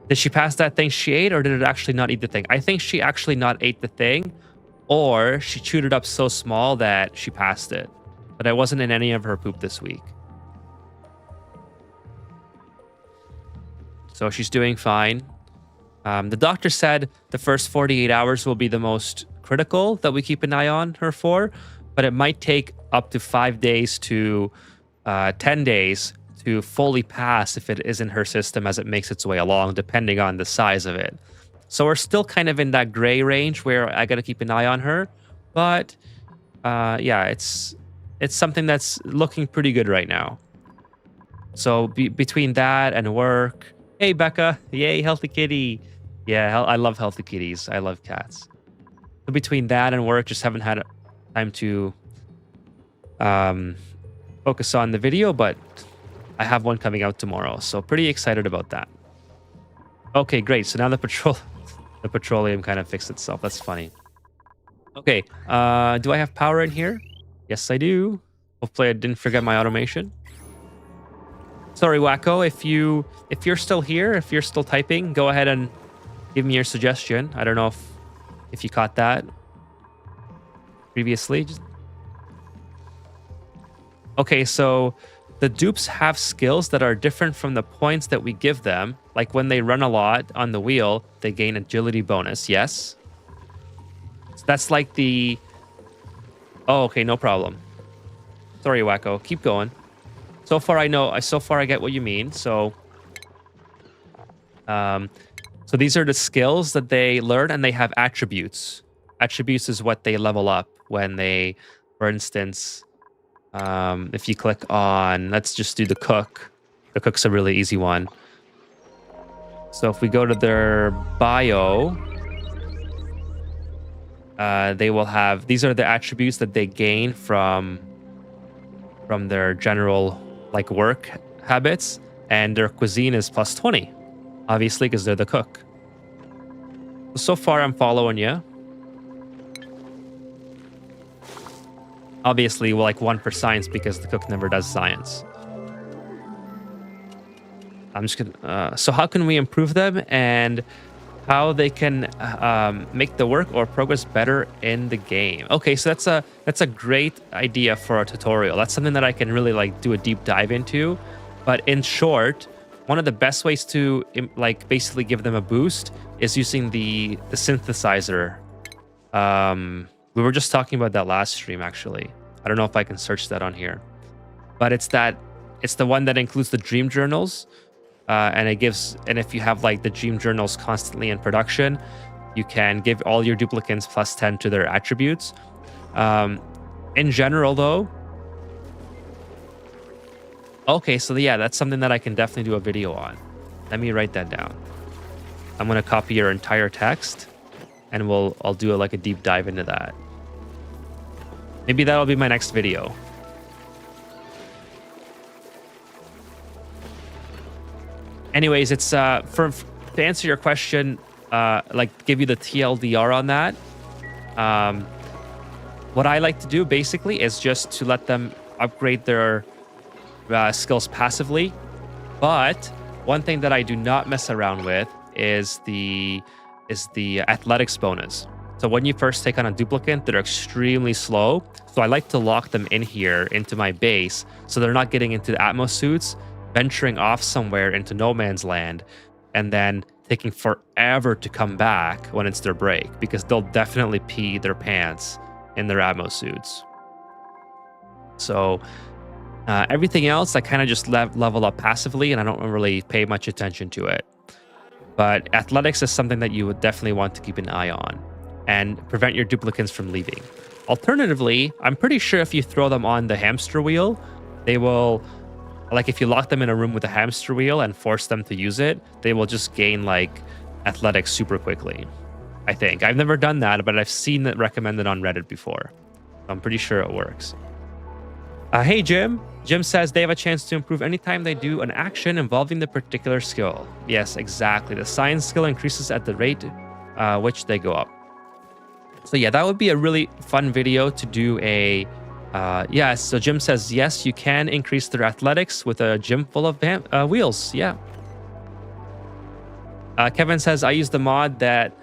Did she pass that thing she ate, or did it actually not eat the thing? I think she actually not ate the thing, or she chewed it up so small that she passed it. But I wasn't in any of her poop this week. So she's doing fine. The doctor said the first 48 hours will be the most critical that we keep an eye on her for, but it might take up to 5 days to 10 days to fully pass if it is in her system as it makes its way along, depending on the size of it. So we're still kind of in that gray range where I got to keep an eye on her. But yeah, it's something that's looking pretty good right now. So between that and work, hey, Becca, yay, healthy kitty. Yeah, I love healthy kitties. I love cats. So between that and work, just haven't had time to focus on the video, but I have one coming out tomorrow, so pretty excited about that. Okay, great. So now the petroleum kind of fixed itself. That's funny. Okay, do I have power in here? Yes, I do. Hopefully I didn't forget my automation. Sorry, Wacko, if you're still here, if you're still typing, go ahead and give me your suggestion. I don't know if you caught that previously. Okay, so the dupes have skills that are different from the points that we give them. Like when they run a lot on the wheel, they gain agility bonus. Yes. So that's like the... Oh, okay, no problem. Sorry, Wacko. Keep going. So far I get what you mean. So these are the skills that they learn, and they have attributes. Attributes is what they level up when they, for instance... if you click on, let's just do the cook. The cook's a really easy one. So if we go to their bio, they will have, these are the attributes that they gain from their general like work habits, and their cuisine is plus 20, obviously, because they're the cook. So far I'm following you. Obviously, well, like 1 for science because the cook never does science. I'm just gonna. So how can we improve them, and how they can make the work or progress better in the game? Okay, so that's a great idea for a tutorial. That's something that I can really like do a deep dive into. But in short, one of the best ways to like basically give them a boost is using the synthesizer. We were just talking about that last stream, actually. I don't know if I can search that on here. But it's the one that includes the dream journals. And if you have like the dream journals constantly in production, you can give all your duplicants plus 10 to their attributes. In general, though... Okay, so yeah, that's something that I can definitely do a video on. Let me write that down. I'm going to copy your entire text, and I'll do like a deep dive into that. Maybe that'll be my next video. Anyways, it's to answer your question, like give you the TLDR on that. What I like to do basically is just to let them upgrade their skills passively. But one thing that I do not mess around with is the athletics bonus. So when you first take on a duplicant, they're extremely slow. So I like to lock them in here into my base so they're not getting into the Atmos suits, venturing off somewhere into no man's land, and then taking forever to come back when it's their break, because they'll definitely pee their pants in their Atmos suits. So everything else, I kind of just level up passively, and I don't really pay much attention to it. But athletics is something that you would definitely want to keep an eye on and prevent your duplicants from leaving. Alternatively, I'm pretty sure if you throw them on the hamster wheel, they will, like if you lock them in a room with a hamster wheel and force them to use it, they will just gain like athletics super quickly. I think. I've never done that, but I've seen it recommended on Reddit before. I'm pretty sure it works. Hey, Jim. Jim says they have a chance to improve anytime they do an action involving the particular skill. Yes, exactly. The science skill increases at the rate which they go up. So yeah, that would be a really fun video to do a Yeah, so Jim says, yes, you can increase their athletics with a gym full of wheels. Yeah. Kevin says, I use the mod that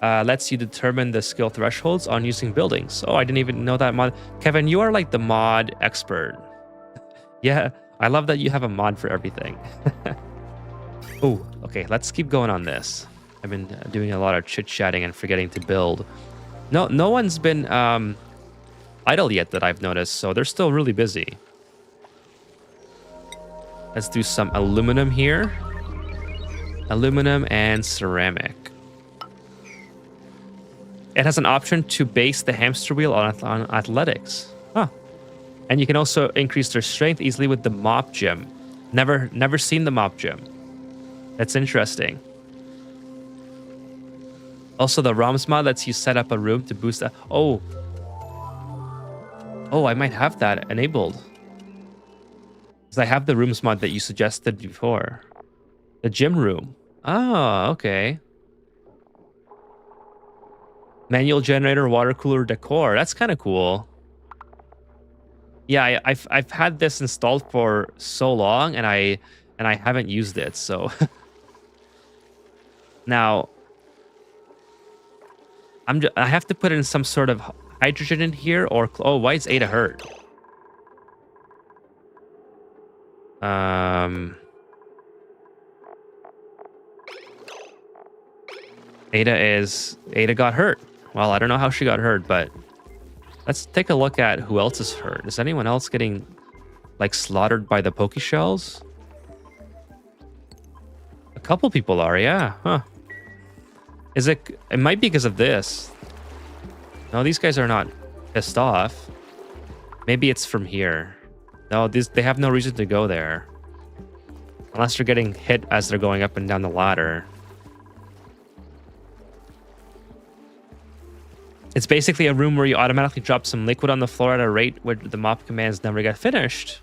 lets you determine the skill thresholds on using buildings. Oh, I didn't even know that mod. Kevin, you are like the mod expert. Yeah, I love that you have a mod for everything. Oh, okay, let's keep going on this. I've been doing a lot of chit-chatting and forgetting to build. No one's been idle yet that I've noticed, so they're still really busy. Let's do some aluminum here. Aluminum and ceramic. It has an option to base the hamster wheel on athletics. Huh. And you can also increase their strength easily with the mop gym. Never seen the mop gym. That's interesting. Also, the ROMs mod lets you set up a room to boost that. Oh, I might have that enabled. Because I have the rooms mod that you suggested before. The gym room. Oh, okay. Manual generator, water cooler decor. That's kind of cool. Yeah, I've had this installed for so long, and I haven't used it. So now I have to put in some sort of hydrogen in here, or why is Ada hurt? Ada got hurt. Well, I don't know how she got hurt, but let's take a look at who else is hurt. Is anyone else getting like slaughtered by the Poke Shells? A couple people are, yeah. Huh. Is it? It might be because of this. No, these guys are not pissed off. Maybe it's from here. No, they have no reason to go there. Unless they're getting hit as they're going up and down the ladder. It's basically a room where you automatically drop some liquid on the floor at a rate where the mop commands never get finished.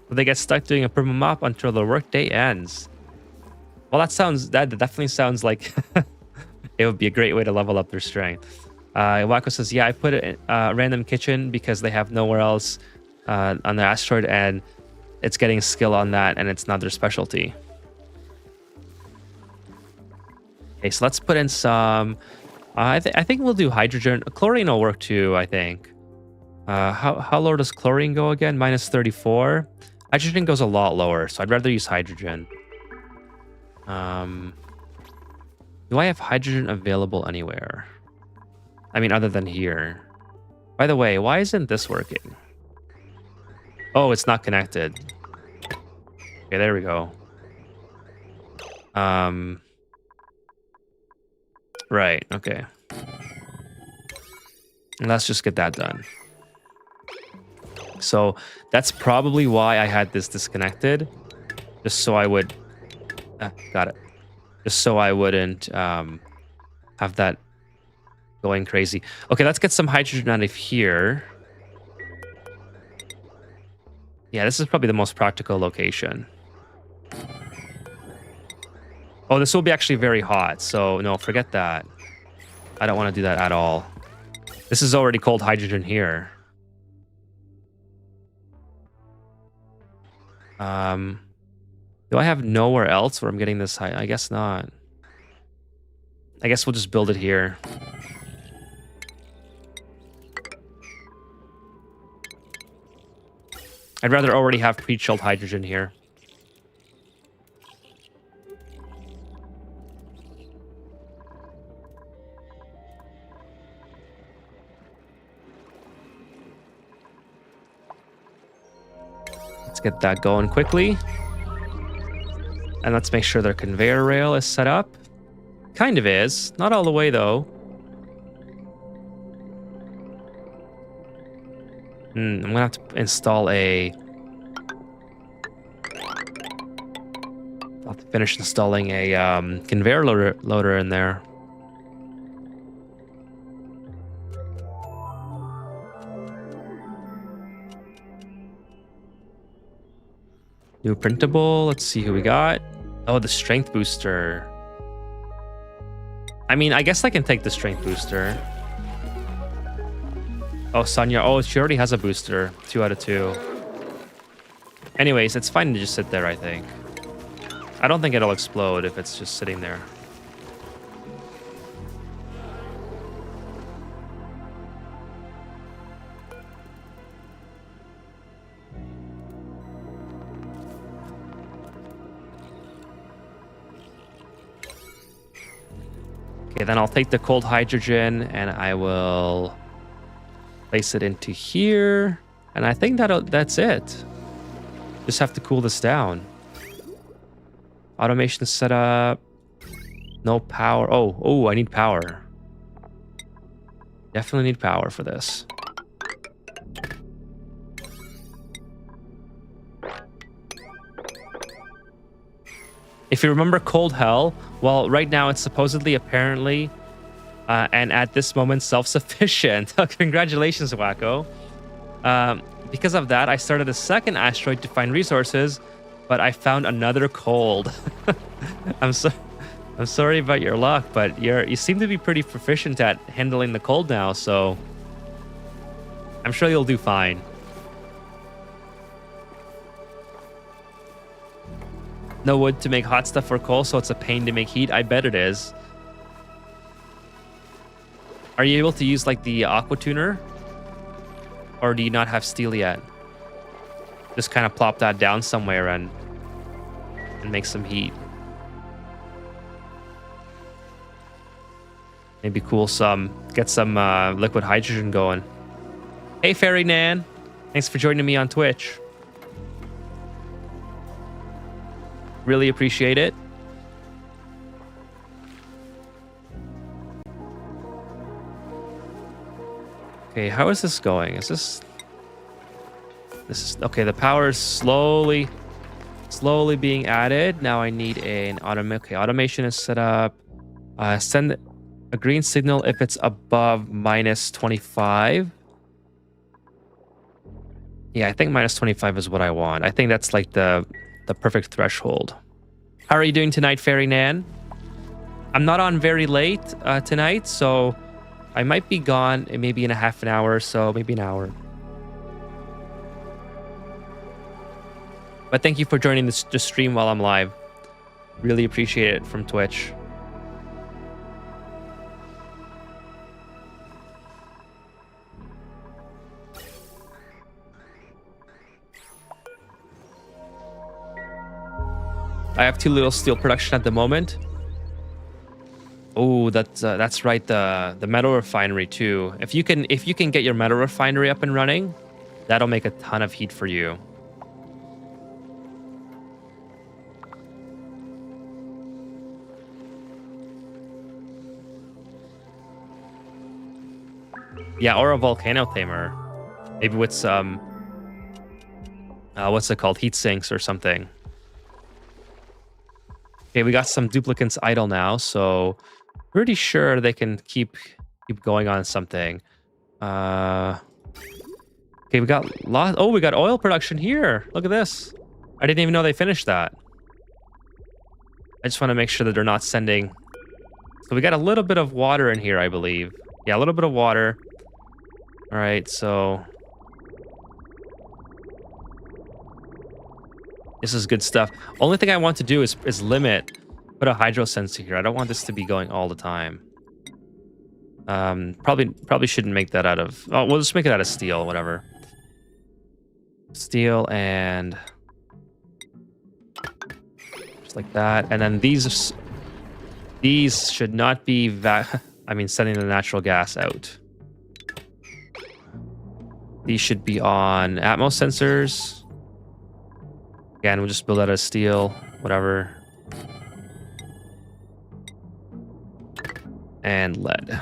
But they get stuck doing a perma mop until the workday ends. Well, that definitely sounds like it would be a great way to level up their strength. Iwako says, yeah, I put it in a random kitchen because they have nowhere else on the Asteroid, and it's getting skill on that, and it's not their specialty. Okay, so let's put in some... I think we'll do hydrogen. Chlorine will work too, I think. How low does chlorine go again? Minus 34. Hydrogen goes a lot lower, so I'd rather use hydrogen. Do I have hydrogen available anywhere? I mean, other than here. By the way, why isn't this working? Oh, it's not connected. Okay, there we go. Right, okay. Let's just get that done. So that's probably why I had this disconnected. Just so I would... got it. Just so I wouldn't have that going crazy. Okay, let's get some hydrogen out of here. Yeah, this is probably the most practical location. Oh, this will be actually very hot, so no, forget that. I don't want to do that at all. This is already cold hydrogen here. Do I have nowhere else where I'm getting this high? I guess not. I guess we'll just build it here. I'd rather already have pre-chilled hydrogen here. Let's get that going quickly. And let's make sure their conveyor rail is set up. Kind of is. Not all the way, though. I'm going to have to install a... I'll have to finish installing a conveyor loader in there. New printable. Let's see who we got. Oh, the strength booster. I mean, I guess I can take the strength booster. Oh, Sonya. Oh, she already has a booster. 2 out of 2. Anyways, it's fine to just sit there, I think. I don't think it'll explode if it's just sitting there. Okay, then I'll take the cold hydrogen and I will place it into here. And I think that's it. Just have to cool this down. Automation setup. No power. Oh, I need power. Definitely need power for this. If you remember Cold Hell, well, right now it's supposedly, apparently, and at this moment, self-sufficient. Congratulations, Wacko. Because of that, I started a second asteroid to find resources, but I found another cold. I'm sorry about your luck, but you seem to be pretty proficient at handling the cold now, so I'm sure you'll do fine. No wood to make hot stuff or coal, so it's a pain to make heat. I bet it is. Are you able to use like the aqua tuner? Or do you not have steel yet? Just kind of plop that down somewhere and make some heat. Maybe get some liquid hydrogen going. Hey, Fairy Nan. Thanks for joining me on Twitch. Really appreciate it. Okay, how is this going? This is okay. The power is slowly being added. Now I need an automation is set up. Send a green signal if it's above -25. Yeah, I think -25 is what I want. I think that's like the perfect threshold. How are you doing tonight, Fairy Nan? I'm not on very late tonight, so I might be gone maybe in a half an hour or so, maybe an hour. But thank you for joining the stream while I'm live. Really appreciate it from Twitch. I have 2 little steel production at the moment. Oh, that's right. The metal refinery too. If you can get your metal refinery up and running, that'll make a ton of heat for you. Yeah, or a volcano tamer. Maybe with some what's it called? Heat sinks or something. Okay, we got some duplicates idle now, so pretty sure they can keep going on something. Okay, we got we got oil production here. Look at this. I didn't even know they finished that. I just want to make sure that they're not sending. So we got a little bit of water in here, I believe. Yeah, a little bit of water. All right, so this is good stuff. Only thing I want to do is put a hydro sensor here. I don't want this to be going all the time. Probably shouldn't make that out of. Oh, we'll just make it out of steel, whatever. Steel and just like that. And then these should not be sending the natural gas out. These should be on Atmos sensors. Again, we'll just build out of steel, whatever. And lead.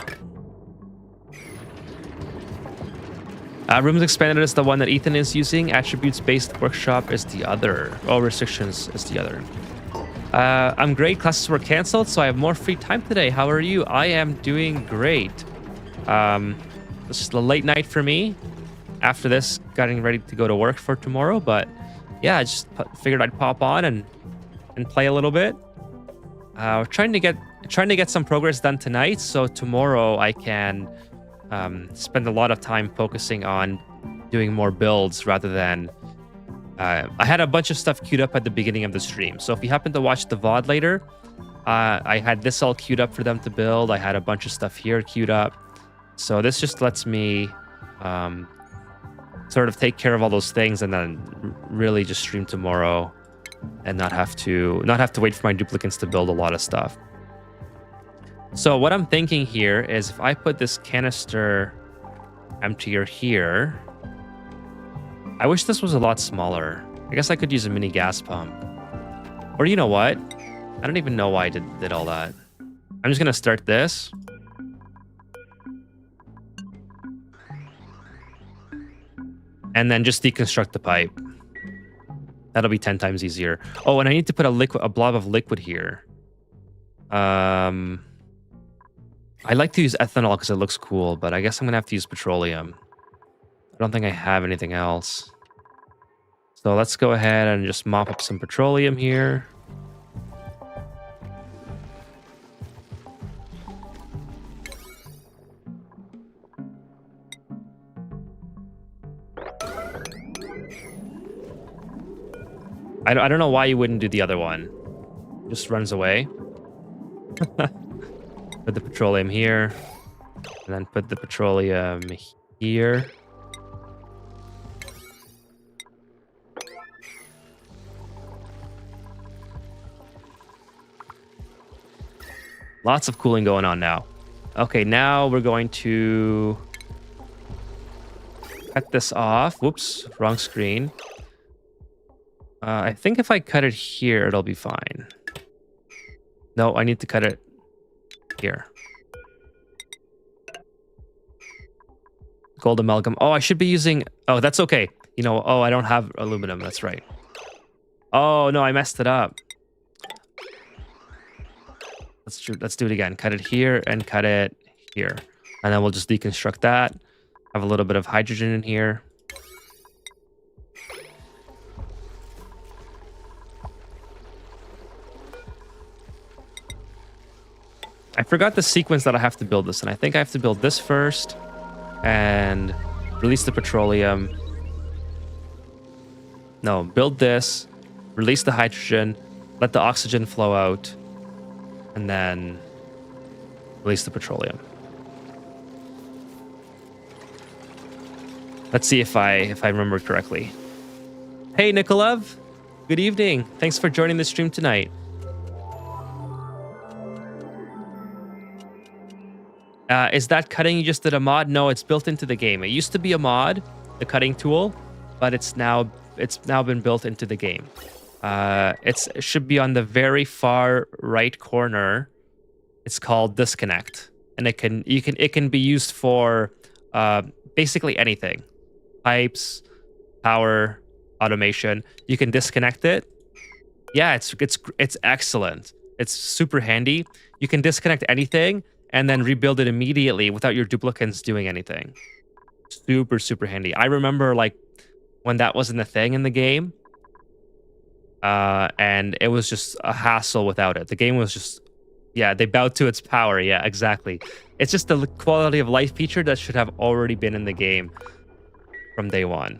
Rooms expanded is the one that Ethan is using. Attributes-based workshop is the other. Oh, restrictions is the other. I'm great. Classes were canceled, so I have more free time today. How are you? I am doing great. This is a late night for me. After this, getting ready to go to work for tomorrow, but yeah, I just figured I'd pop on and play a little bit. We're trying to get some progress done tonight, so tomorrow I can spend a lot of time focusing on doing more builds rather than I had a bunch of stuff queued up at the beginning of the stream. So if you happen to watch the VOD later, I had this all queued up for them to build. I had a bunch of stuff here queued up. So this just lets me sort of take care of all those things and then really just stream tomorrow and not have to wait for my duplicants to build a lot of stuff. So what I'm thinking here is if I put this canister emptier here, I wish this was a lot smaller. I guess I could use a mini gas pump. Or you know what? I don't even know why I did all that. I'm just going to start this. And then just deconstruct the pipe. That'll be 10 times easier. Oh, and I need to put a blob of liquid here. I like to use ethanol because it looks cool, but I guess I'm going to have to use petroleum. I don't think I have anything else. So let's go ahead and just mop up some petroleum here. I don't know why you wouldn't do the other one. Just runs away. Put the petroleum here. And then put the petroleum here. Lots of cooling going on now. Okay, now we're going to cut this off. Whoops, wrong screen. I think if I cut it here, it'll be fine. No, I need to cut it here. Gold amalgam. Oh, I should be using... Oh, that's okay. You know, oh, I don't have aluminum. That's right. Oh, no, I messed it up. Let's do it again. Cut it here and cut it here. And then we'll just deconstruct that. Have a little bit of hydrogen in here. I forgot the sequence that I have to build this, and I think I have to build this first and release the petroleum. No, build this, release the hydrogen, let the oxygen flow out, and then release the petroleum. Let's see if I remember correctly. Hey, Nikolov. Good evening. Thanks for joining the stream tonight. Is that cutting you just did a mod? No, it's built into the game. It used to be a mod, the cutting tool, but it's now been built into the game. It should be on the very far right corner. It's called disconnect, and it can be used for basically anything, pipes, power, automation. You can disconnect it. Yeah, it's excellent. It's super handy. You can disconnect anything and then rebuild it immediately without your duplicants doing anything. Super, super handy. I remember like when that wasn't a thing in the game, and it was just a hassle without it. The game was just, yeah, they bowed to its power. Yeah, exactly. It's just the quality of life feature that should have already been in the game from day one.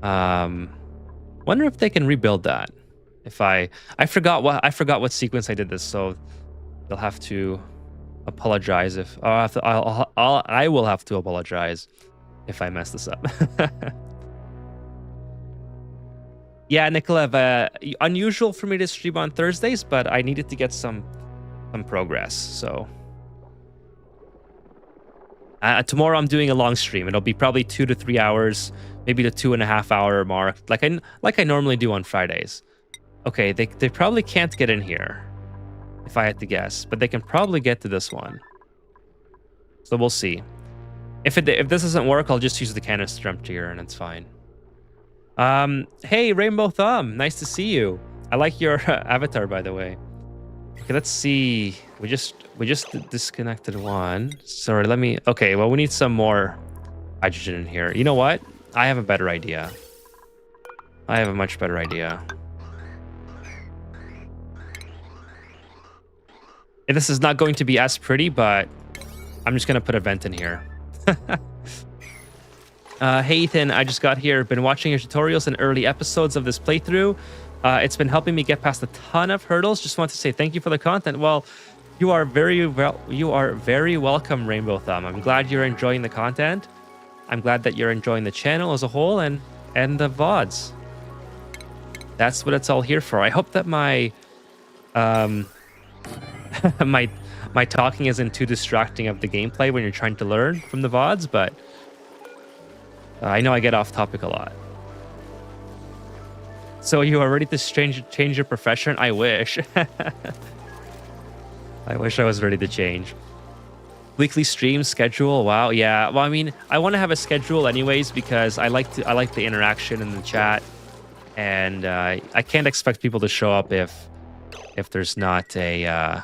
Wonder if they can rebuild that. If I forgot what sequence I did this, so they'll have to apologize if I will have to apologize if I mess this up. Yeah, Nicola, unusual for me to stream on Thursdays, but I needed to get some progress. So tomorrow I'm doing a long stream. It'll be probably 2 to 3 hours, maybe the 2.5 hour mark, like I normally do on Fridays. Okay, they probably can't get in here, if I had to guess, but they can probably get to this one. So we'll see. If this doesn't work, I'll just use the canister emptier and it's fine. Hey, Rainbow Thumb, nice to see you. I like your avatar, by the way. Okay, let's see. We just disconnected one. Sorry, let me. Okay, well, we need some more hydrogen in here. You know what? I have a better idea. I have a much better idea. This is not going to be as pretty, but I'm just gonna put a vent in here. Hey Ethan, I just got here. Been watching your tutorials and early episodes of this playthrough. It's been helping me get past a ton of hurdles. Just want to say thank you for the content. Well, you are very welcome, Rainbow Thumb. I'm glad you're enjoying the content. I'm glad that you're enjoying the channel as a whole and the VODs. That's what it's all here for. I hope that my my talking isn't too distracting of the gameplay when you're trying to learn from the VODs, but I know I get off topic a lot. So you are ready to change your profession? I wish. I wish I was ready to change. Weekly stream schedule. Wow. Yeah. Well, I mean, I want to have a schedule anyways because I like the interaction in the chat, and I can't expect people to show up if there's not a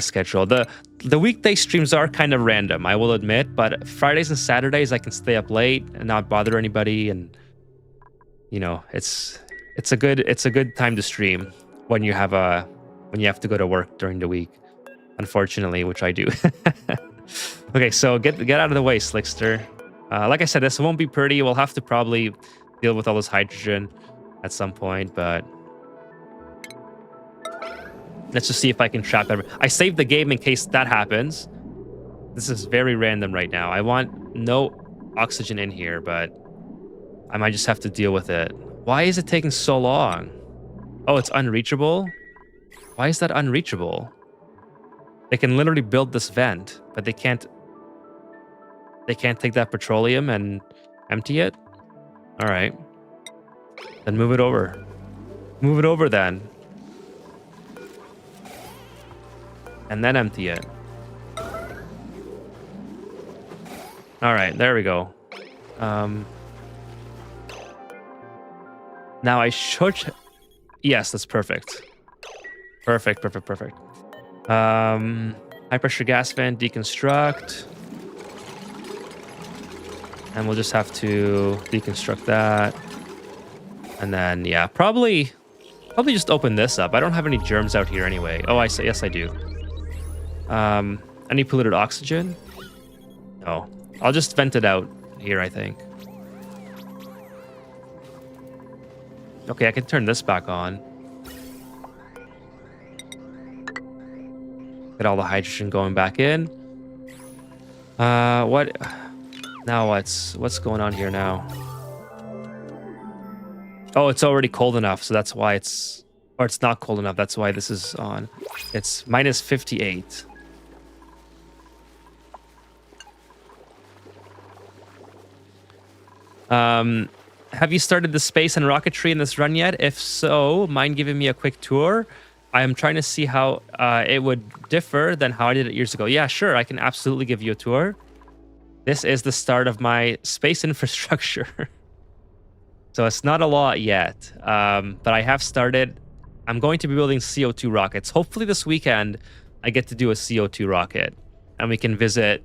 schedule. The weekday streams are kind of random, I will admit, but Fridays and Saturdays I can stay up late and not bother anybody, and you know, it's a good time to stream when you have to go to work during the week. Unfortunately, which I do. Okay, so get out of the way, Slickster. Like I said, this won't be pretty. We'll have to probably deal with all this hydrogen at some point, but let's just see if I can trap everything. I saved the game in case that happens. This is very random right now. I want no oxygen in here, but I might just have to deal with it. Why is it taking so long? Oh, it's unreachable? Why is that unreachable? They can literally build this vent, but they can't take that petroleum and empty it? All right. Then move it over. Move it over then. And then empty it. All right, there we go. Now I should... Yes, that's perfect. Perfect. High pressure gas vent, deconstruct. And we'll just have to deconstruct that. And then, yeah, probably just open this up. I don't have any germs out here anyway. Oh, yes, I do. Any polluted oxygen? No. I'll just vent it out here, I think. Okay, I can turn this back on. Get all the hydrogen going back in. What? Now what's going on here now? Oh, it's already cold enough, so that's why it's... Or it's not cold enough, that's why this is on. It's minus 58. Have you started the space and rocketry in this run yet? If so, mind giving me a quick tour? I am trying to see how it would differ than how I did it years ago. Yeah, sure, I can absolutely give you a tour. This is the start of my space infrastructure. So it's not a lot yet, but I have started. I'm going to be building CO2 rockets. Hopefully this weekend, I get to do a CO2 rocket, and we can visit.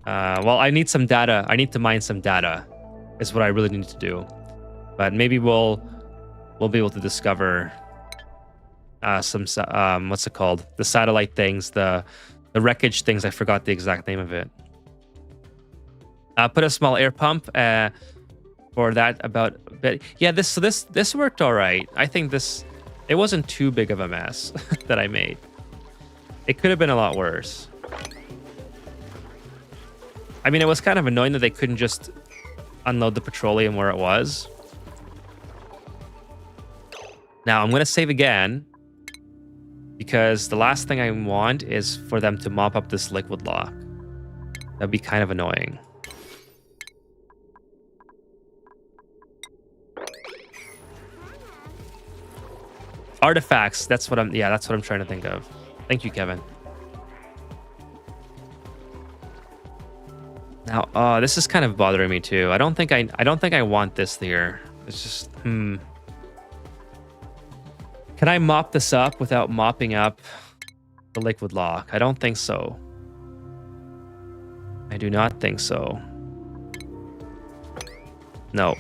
Well, I need some data. I need to mine some data, is what I really need to do. But maybe we'll be able to discover some what's it called? The satellite things, the wreckage things. I forgot the exact name of it. Put a small air pump for that about a bit. Yeah, this worked all right. I think it wasn't too big of a mess that I made. It could have been a lot worse. I mean, it was kind of annoying that they couldn't just unload the petroleum where it was. Now I'm gonna save again because the last thing I want is for them to mop up this liquid lock. That'd be kind of annoying. Artifacts, that's what I'm trying to think of. Thank you, Kevin. Now, this is kind of bothering me too. I don't think I want this here. It's just, Can I mop this up without mopping up the liquid lock? I don't think so. I do not think so. No.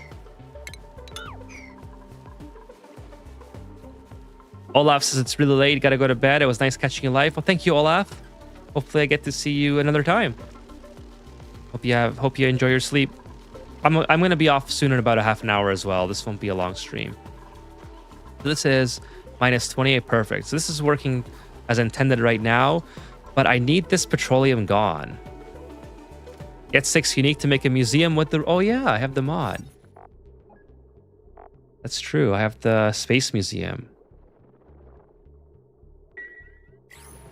Olaf says it's really late. Gotta go to bed. It was nice catching you live. Well, thank you, Olaf. hopefully I get to see you another time. Hope you enjoy your sleep. I'm gonna be off soon in about a half an hour as well. This won't be a long stream. So this is minus 28, perfect. So this is working as intended right now, but I need this petroleum gone. Get 6 unique to make a museum with the... Oh yeah, I have the mod. That's true. I have the space museum.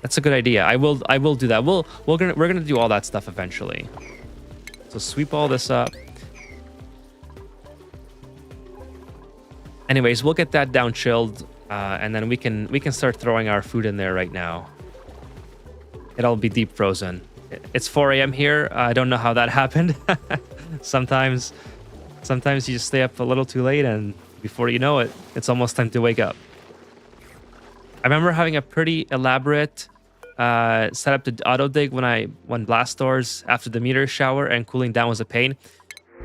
That's a good idea. I will do that. We're gonna do all that stuff eventually. So sweep all this up. Anyways, we'll get that down chilled, and then we can start throwing our food in there right now. It'll be deep frozen. It's 4 a.m. here. I don't know how that happened. Sometimes you just stay up a little too late, and before you know it, it's almost time to wake up. I remember having a pretty elaborate setup to auto dig when blast doors after the meteor shower, and cooling down was a pain.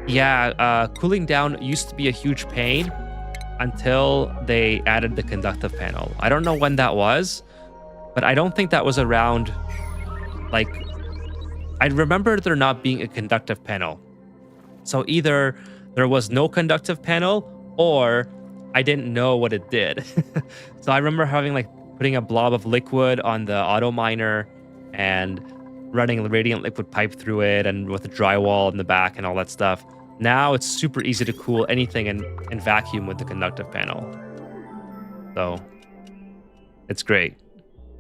Yeah, cooling down used to be a huge pain until they added the conductive panel. I don't know when that was, but I don't think that was around, like, I remember there not being a conductive panel. So either there was no conductive panel or I didn't know what it did. So I remember having like putting a blob of liquid on the auto miner and running radiant liquid pipe through it, and with the drywall in the back and all that stuff. Now it's super easy to cool anything in vacuum with the conductive panel. So it's great.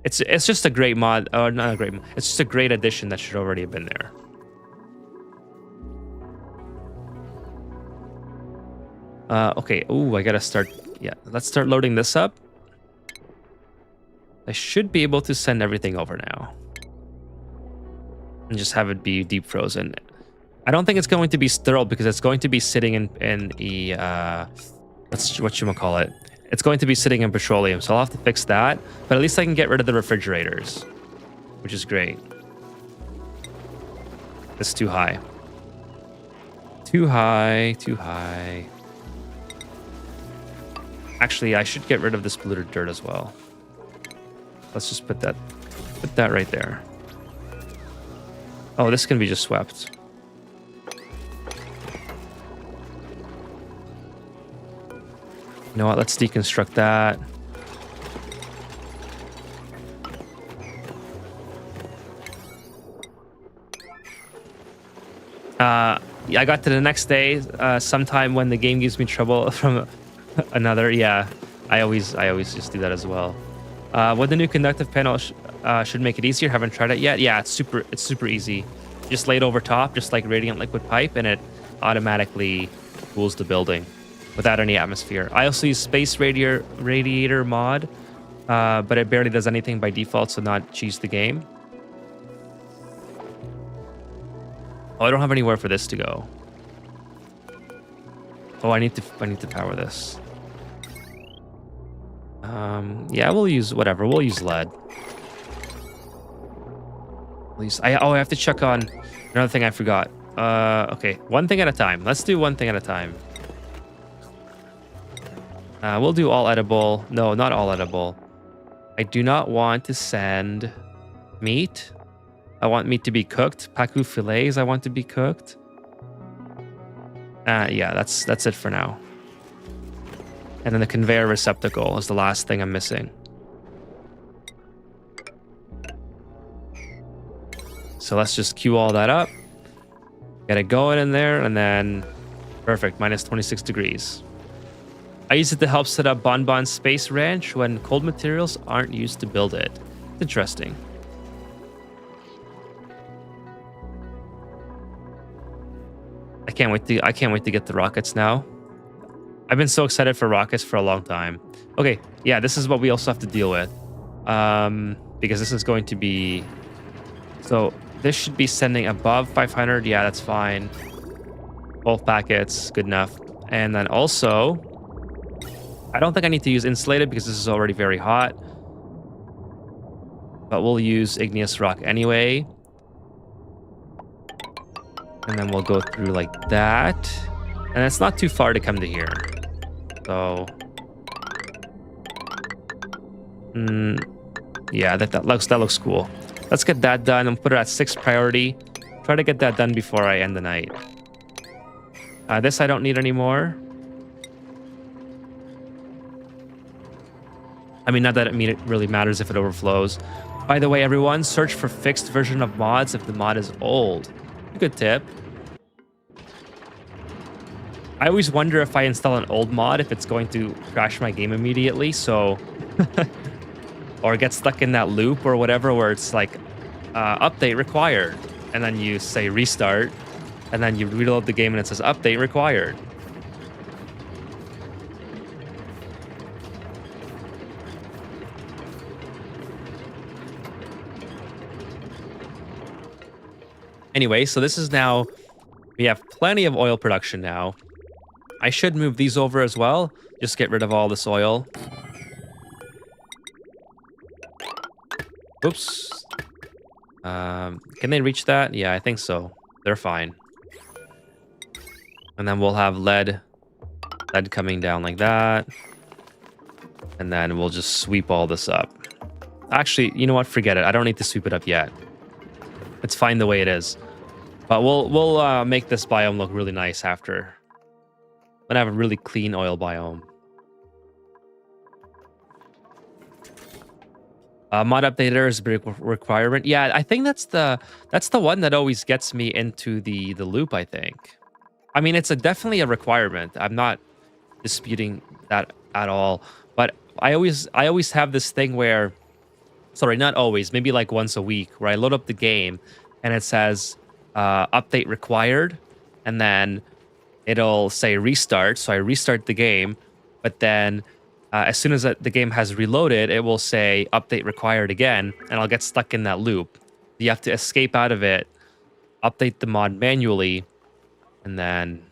It's just a great mod, or not a great mod. It's just a great addition that should already have been there. Okay. Ooh, I gotta start. Yeah, let's start loading this up. I should be able to send everything over now, and just have it be deep frozen. I don't think it's going to be sterile because it's going to be sitting in a whatchamacallit. It's going to be sitting in petroleum, so I'll have to fix that. But at least I can get rid of the refrigerators, which is great. It's too high. Too high, too high. Actually, I should get rid of this polluted dirt as well. Let's just put that right there. Oh, this can be just swept. You know what? Let's deconstruct that. I got to the next day, sometime when the game gives me trouble from another. Yeah, I always just do that as well. What the new conductive panel should make it easier. Haven't tried it yet. Yeah, it's super easy. Just lay it over top, just like radiant liquid pipe, and it automatically cools the building without any atmosphere. I also use space radiator mod, but it barely does anything by default, so not cheese the game. Oh, I don't have anywhere for this to go. Oh, I need to power this. Yeah, we'll use whatever. We'll use lead. I have to check on another thing I forgot. Okay, one thing at a time. Let's do one thing at a time. We'll do all edible. No, not all edible. I do not want to send meat. I want meat to be cooked. Pacu fillets I want to be cooked. Yeah, that's it for now. And then the conveyor receptacle is the last thing I'm missing. So let's just queue all that up. Get it going in there, and then perfect, minus 26 degrees. I use it to help set up Bon Space Ranch when cold materials aren't used to build it. It's interesting. I can't wait to get the rockets now. I've been so excited for rockets for a long time. Okay, yeah, this is what we also have to deal with. Because this is going to be... So this should be sending above 500. Yeah, that's fine. Both packets, good enough. And then also, I don't think I need to use insulated because this is already very hot. But we'll use igneous rock anyway. And then we'll go through like that. And it's not too far to come to here. So... yeah, that looks cool. Let's get that done and put it at 6th priority. Try to get that done before I end the night. This I don't need anymore. I mean, not that it really matters if it overflows. By the way, everyone, search for fixed version of mods if the mod is old. Good tip. I always wonder if I install an old mod, if it's going to crash my game immediately, so... or get stuck in that loop or whatever where it's like, update required. And then you say restart, and then you reload the game and it says update required. Anyway, so this is now... We have plenty of oil production now. I should move these over as well. Just get rid of all this oil. Oops. Can they reach that? Yeah, I think so. They're fine. And then we'll have lead coming down like that. And then we'll just sweep all this up. Actually, you know what? Forget it. I don't need to sweep it up yet. It's fine the way it is. But we'll make this biome look really nice after. I'm gonna have a really clean oil biome. Mod updater is a big requirement. Yeah, I think that's the one that always gets me into the loop, I think. I mean, it's definitely a requirement. I'm not disputing that at all. But I always have this thing where, sorry, not always, maybe like once a week, where I load up the game and it says update required, and then it'll say restart. So I restart the game, but then as soon as the game has reloaded, it will say update required again, and I'll get stuck in that loop. You have to escape out of it, update the mod manually, and then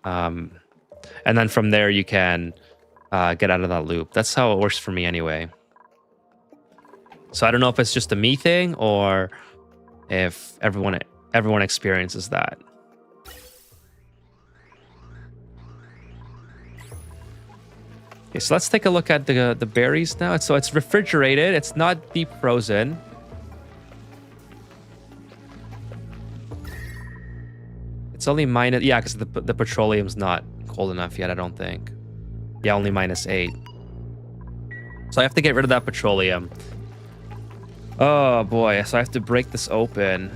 from there you can get out of that loop. That's how it works for me anyway. So I don't know if it's just a me thing or if everyone experiences that. Okay, so let's take a look at the berries now. So it's refrigerated. It's not deep frozen. It's only minus... Yeah, because the petroleum's not cold enough yet, I don't think. Yeah, only -8. So I have to get rid of that petroleum. Oh, boy. So I have to break this open.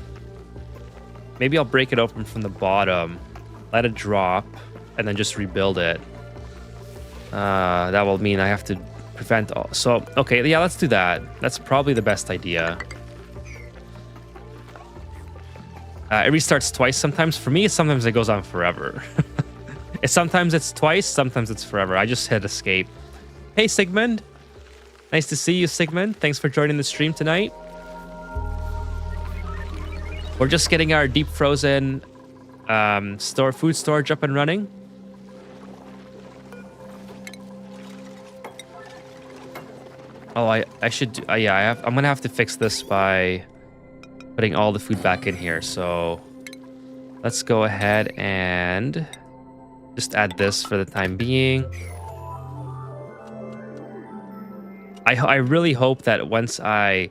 Maybe I'll break it open from the bottom. Let it drop. And then just rebuild it. That will mean I have to prevent all... So, okay, yeah, let's do that. That's probably the best idea. It restarts twice sometimes. For me, sometimes it goes on forever. Sometimes it's twice, sometimes it's forever. I just hit escape. Hey, Sigmund. Nice to see you, Sigmund. Thanks for joining the stream tonight. We're just getting our deep frozen food storage up and running. Oh, I should... yeah, I'm gonna have to fix this by putting all the food back in here. So let's go ahead and just add this for the time being. I really hope that once I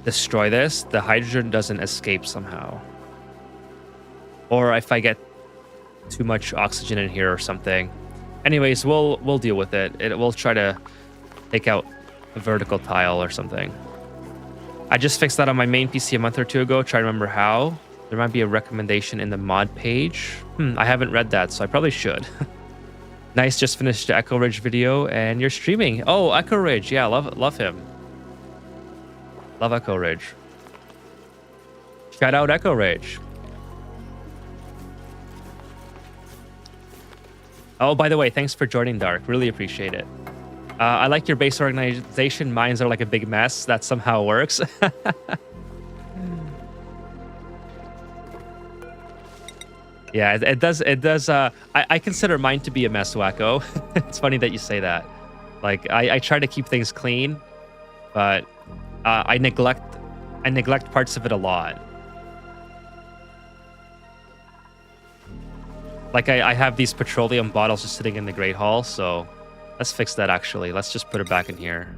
destroy this, the hydrogen doesn't escape somehow. Or if I get too much oxygen in here or something. Anyways, we'll deal with it. We'll try to take out a vertical tile or something. I just fixed that on my main PC a month or two ago. Try to remember how. There might be a recommendation in the mod page. I haven't read that, so I probably should. Nice, just finished the Echo Ridge video and you're streaming. Oh, Echo Ridge. Yeah, love him. Love Echo Ridge. Shout out Echo Ridge. Oh, by the way, thanks for joining, Dark. Really appreciate it. I like your base organization. Mines are like a big mess. That somehow works. Yeah, it does. It does. I consider mine to be a mess, Wacko. It's funny that you say that. Like, I try to keep things clean, but I neglect parts of it a lot. Like, I have these petroleum bottles just sitting in the Great Hall, so let's fix that, actually. Let's just put it back in here.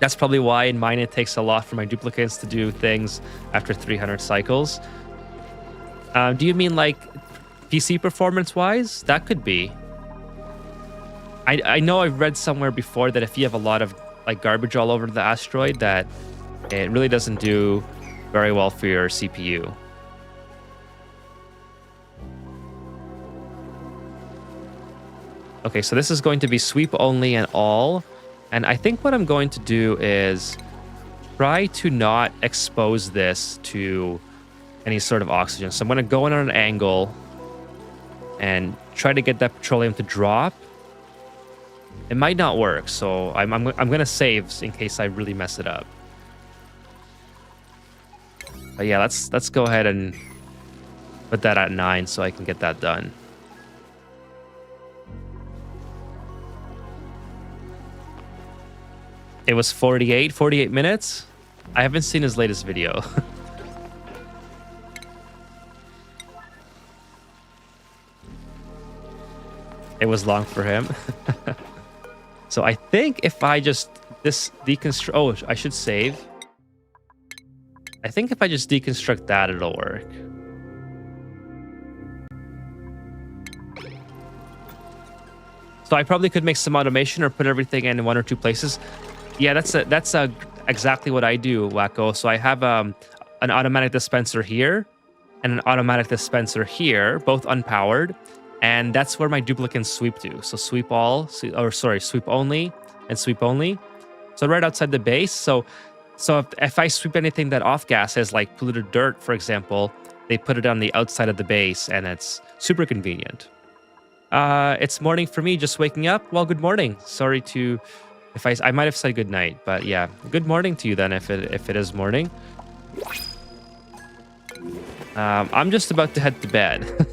That's probably why in mine it takes a lot for my duplicates to do things after 300 cycles. Do you mean like PC performance-wise? That could be. I know I've read somewhere before that if you have a lot of like garbage all over the asteroid, that it really doesn't do very well for your CPU. Okay, so this is going to be sweep only and all. And I think what I'm going to do is try to not expose this to any sort of oxygen. So I'm going to go in on an angle and try to get that petroleum to drop. It might not work, so I'm going to save in case I really mess it up. But yeah, let's go ahead and put that at 9 so I can get that done. It was 48 minutes. I haven't seen his latest video. It was long for him. So I think if I just deconstruct... Oh, I should save. I think if I just deconstruct that, it'll work. So I probably could make some automation or put everything in one or two places. Yeah, that's exactly what I do, Wacko. So I have an automatic dispenser here and an automatic dispenser here, both unpowered. And that's where my duplicates sweep to. So sweep all, or sorry, sweep only and sweep only. So right outside the base. So if I sweep anything that off gases, like polluted dirt, for example, they put it on the outside of the base, and it's super convenient. It's morning for me, just waking up. Well, good morning. Sorry to, if I might have said good night, but yeah, good morning to you then if it is morning. I'm just about to head to bed.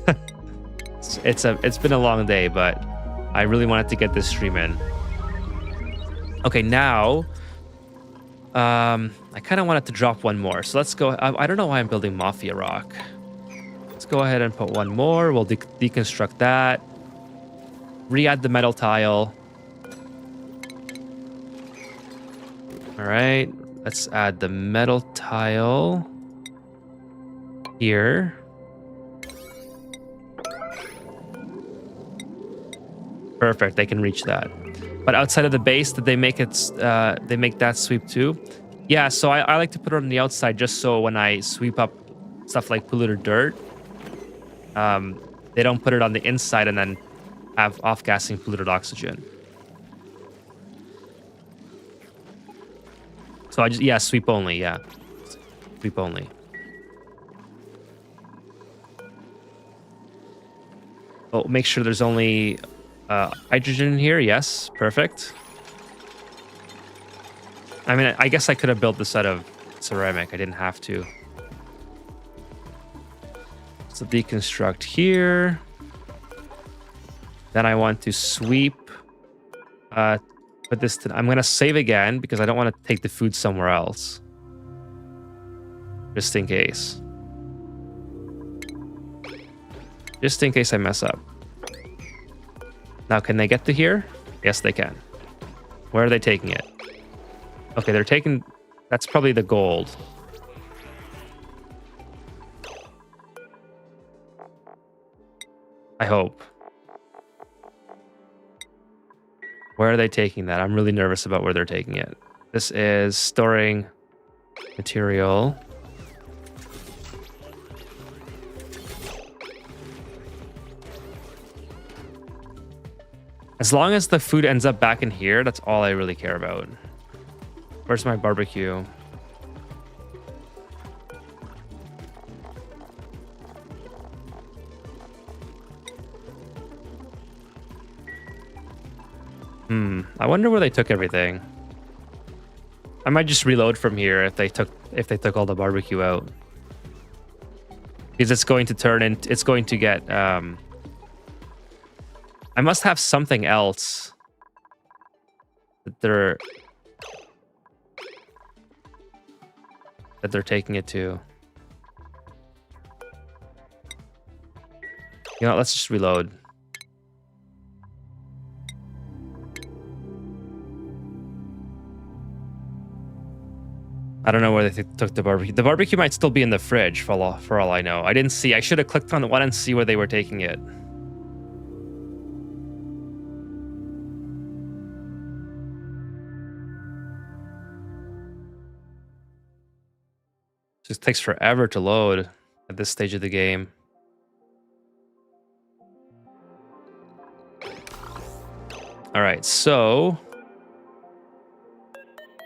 It's been a long day, but I really wanted to get this stream in. Okay, now I kind of wanted to drop one more. So let's go. I don't know why I'm building Mafia Rock. Let's go ahead and put one more. We'll deconstruct that. Re-add the metal tile. All right, let's add the metal tile here. Perfect, they can reach that. But outside of the base, did they make it? They make that sweep too? Yeah. So I like to put it on the outside just so when I sweep up stuff like polluted dirt, they don't put it on the inside and then have off-gassing polluted oxygen. So I just sweep only. Yeah, sweep only. Oh, make sure there's only hydrogen in here. Yes, perfect. I mean, I guess I could have built this out of ceramic. I didn't have to. So deconstruct here. Then I want to sweep. Put this to, I'm going to save again because I don't want to take the food somewhere else. Just in case. Just in case I mess up. Now, can they get to here? Yes, they can. Where are they taking it? Okay, they're taking... That's probably the gold. I hope. Where are they taking that? I'm really nervous about where they're taking it. This is storing material. As long as the food ends up back in here, that's all I really care about. Where's my barbecue? I wonder where they took everything. I might just reload from here if they took all the barbecue out. Because it's going to turn into, it's going to get I must have something else that they're taking it to. You know, let's just reload. I don't know where they took the barbecue. The barbecue might still be in the fridge for all I know. I didn't see. I should have clicked on the one and see where they were taking it. Just takes forever to load at this stage of the game. All right, so...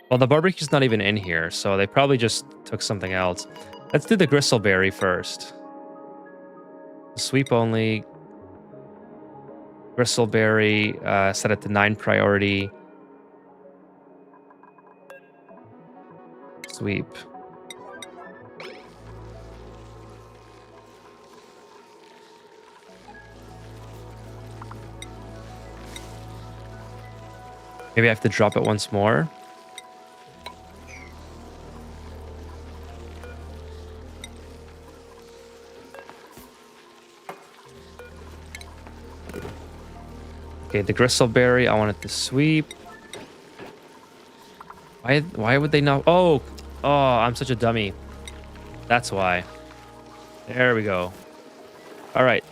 Well, the barbecue's not even in here, so they probably just took something else. Let's do the gristleberry first. Sweep only. Gristleberry, set it to 9 priority. Sweep. Maybe I have to drop it once more. Okay, the gristleberry, I want it to sweep. Why would they not? Oh, I'm such a dummy. That's why. There we go. All right.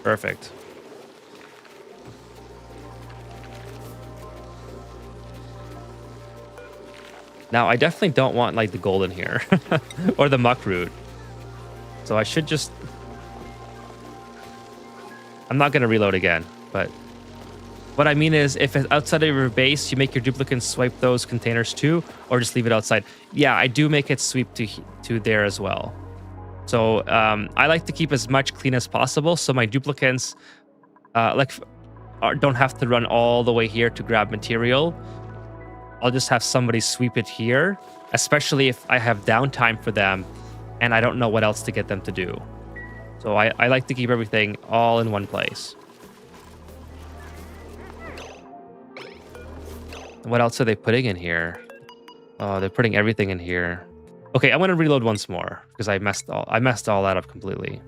Perfect. Now, I definitely don't want like the golden here or the muck root. So I should just... I'm not going to reload again, but what I mean is if it's outside of your base, you make your duplicants swipe those containers too, or just leave it outside. Yeah, I do make it sweep to there as well. So I like to keep as much clean as possible, so my duplicants don't have to run all the way here to grab material. I'll just have somebody sweep it here, especially if I have downtime for them and I don't know what else to get them to do. So I like to keep everything all in one place. What else are they putting in here? Oh, they're putting everything in here. Okay, I'm gonna reload once more because I messed all that up completely.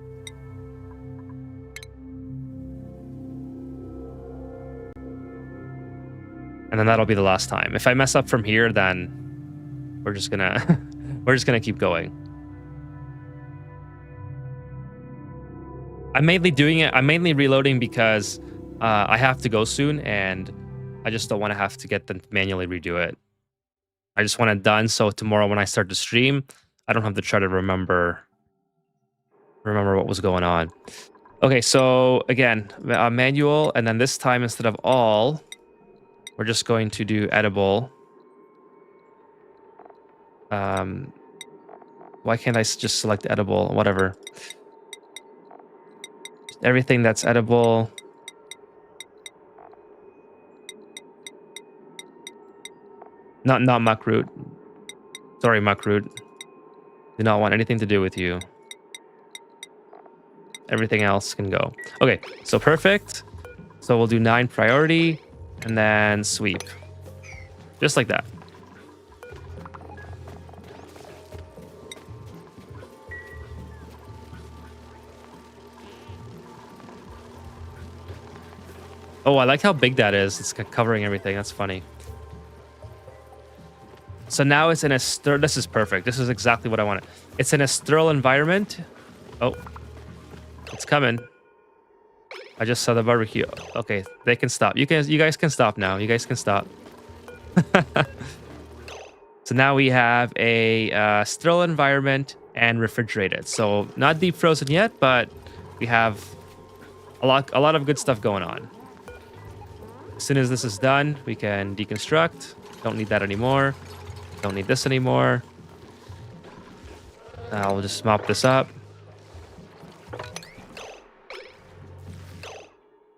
And then that'll be the last time. If I mess up from here, then we're just gonna keep going. I'm mainly reloading because I have to go soon, and I just don't want to have to get them to manually redo it. I just want it done, so tomorrow when I start to stream, I don't have to try to remember what was going on. Okay, so again, manual, and then this time instead of all, we're just going to do edible. Why can't I just select edible? Whatever. Everything that's edible. Not muck root. Sorry, muck root. Do not want anything to do with you. Everything else can go. Okay, so perfect. So we'll do 9 priority and then sweep. Just like that. Oh, I like how big that is. It's covering everything. That's funny. So now it's in a sterile... This is perfect. This is exactly what I wanted. It's in a sterile environment. Oh, it's coming. I just saw the barbecue. Okay, they can stop. You guys can stop now. You guys can stop. So now we have a sterile environment and refrigerated. So not deep frozen yet, but we have a lot of good stuff going on. As soon as this is done, we can deconstruct. Don't need that anymore. Don't need this anymore. I'll just mop this up.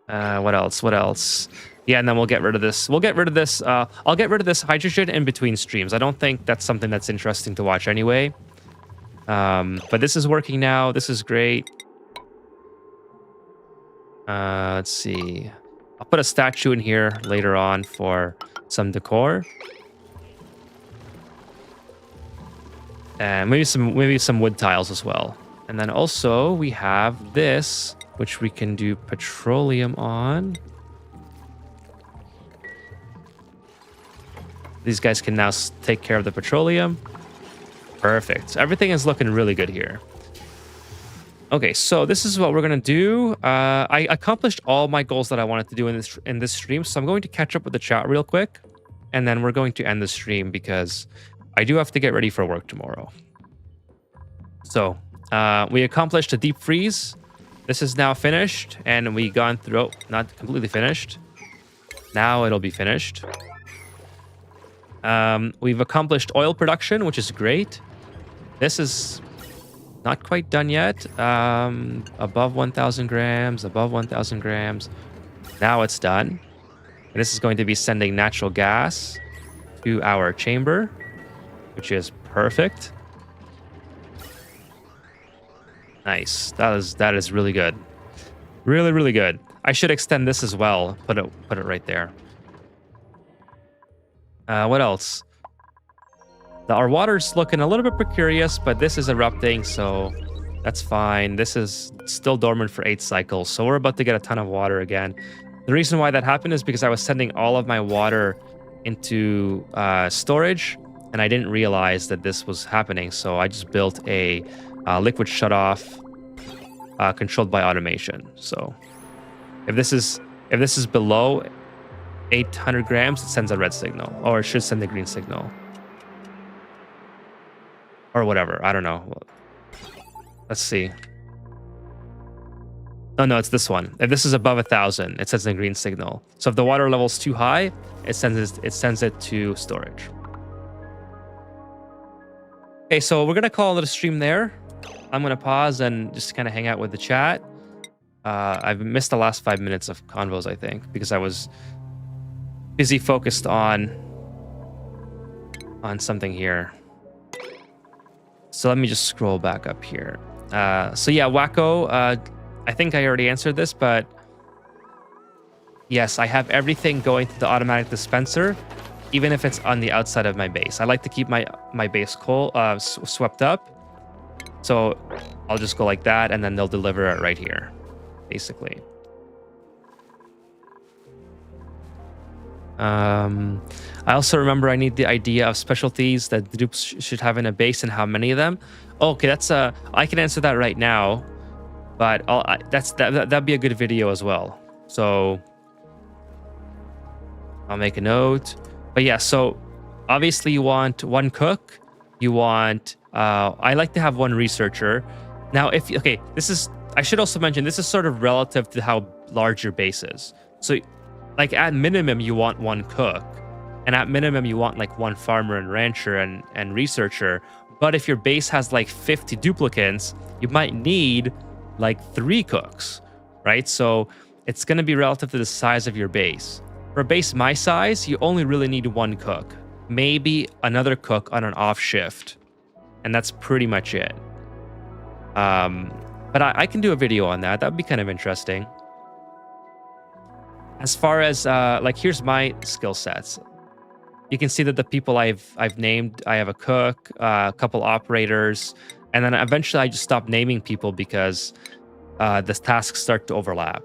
What else? What else? Yeah, and then we'll get rid of this. We'll get rid of this. I'll get rid of this hydrogen in between streams. I don't think that's something that's interesting to watch anyway. But this is working now. This is great. Let's see. I'll put a statue in here later on for some decor. And maybe some wood tiles as well. And then also we have this, which we can do petroleum on. These guys can now take care of the petroleum. Perfect. Everything is looking really good here. Okay, so this is what we're gonna do. I accomplished all my goals that I wanted to do in this stream, so I'm going to catch up with the chat real quick, and then we're going to end the stream because I do have to get ready for work tomorrow. So we accomplished a deep freeze. This is now finished, and we gone through. Oh, not completely finished. Now it'll be finished. We've accomplished oil production, which is great. This is not quite done yet. Above 1,000 grams, above 1,000 grams. Now it's done. And this is going to be sending natural gas to our chamber, which is perfect. Nice. That is really good. Really, really good. I should extend this as well. Put it right there. What else? Our water's looking a little bit precarious, but this is erupting, so that's fine. This is still dormant for 8 cycles, so we're about to get a ton of water again. The reason why that happened is because I was sending all of my water into storage, and I didn't realize that this was happening, so I just built a liquid shutoff controlled by automation. So if this is below 800 grams, it sends a red signal, or it should send a green signal. Or whatever, I don't know. Let's see. Oh no, it's this one. If this is above 1,000, it sends a green signal. So if the water level is too high, it sends it to storage. Okay, so we're gonna call it a stream there. I'm gonna pause and just kind of hang out with the chat. I've missed the last 5 minutes of convos, I think, because I was busy focused on something here. So let me just scroll back up here. So yeah, Wacko, I think I already answered this, but yes, I have everything going to the automatic dispenser, even if it's on the outside of my base. I like to keep my base coal swept up. So I'll just go like that, and then they'll deliver it right here, basically. I also remember I need the idea of specialties that the dupes should have in a base and how many of them. Okay, that's I can answer that right now, but that'd be a good video as well. So I'll make a note. But yeah, so obviously you want 1 cook. You want I like to have 1 researcher. Now, I should also mention this is sort of relative to how large your base is. So like at minimum you want 1 cook, and at minimum you want like 1 farmer and rancher and researcher. But if your base has like 50 duplicants, you might need like 3 cooks, right? So it's going to be relative to the size of your base. For a base my size, you only really need 1 cook, maybe another cook on an off shift, and that's pretty much it. But I can do a video on that. That would be kind of interesting. As far as like, here's my skill sets. You can see that the people I've named, I have a cook, a couple operators, and then eventually I just stop naming people because the tasks start to overlap.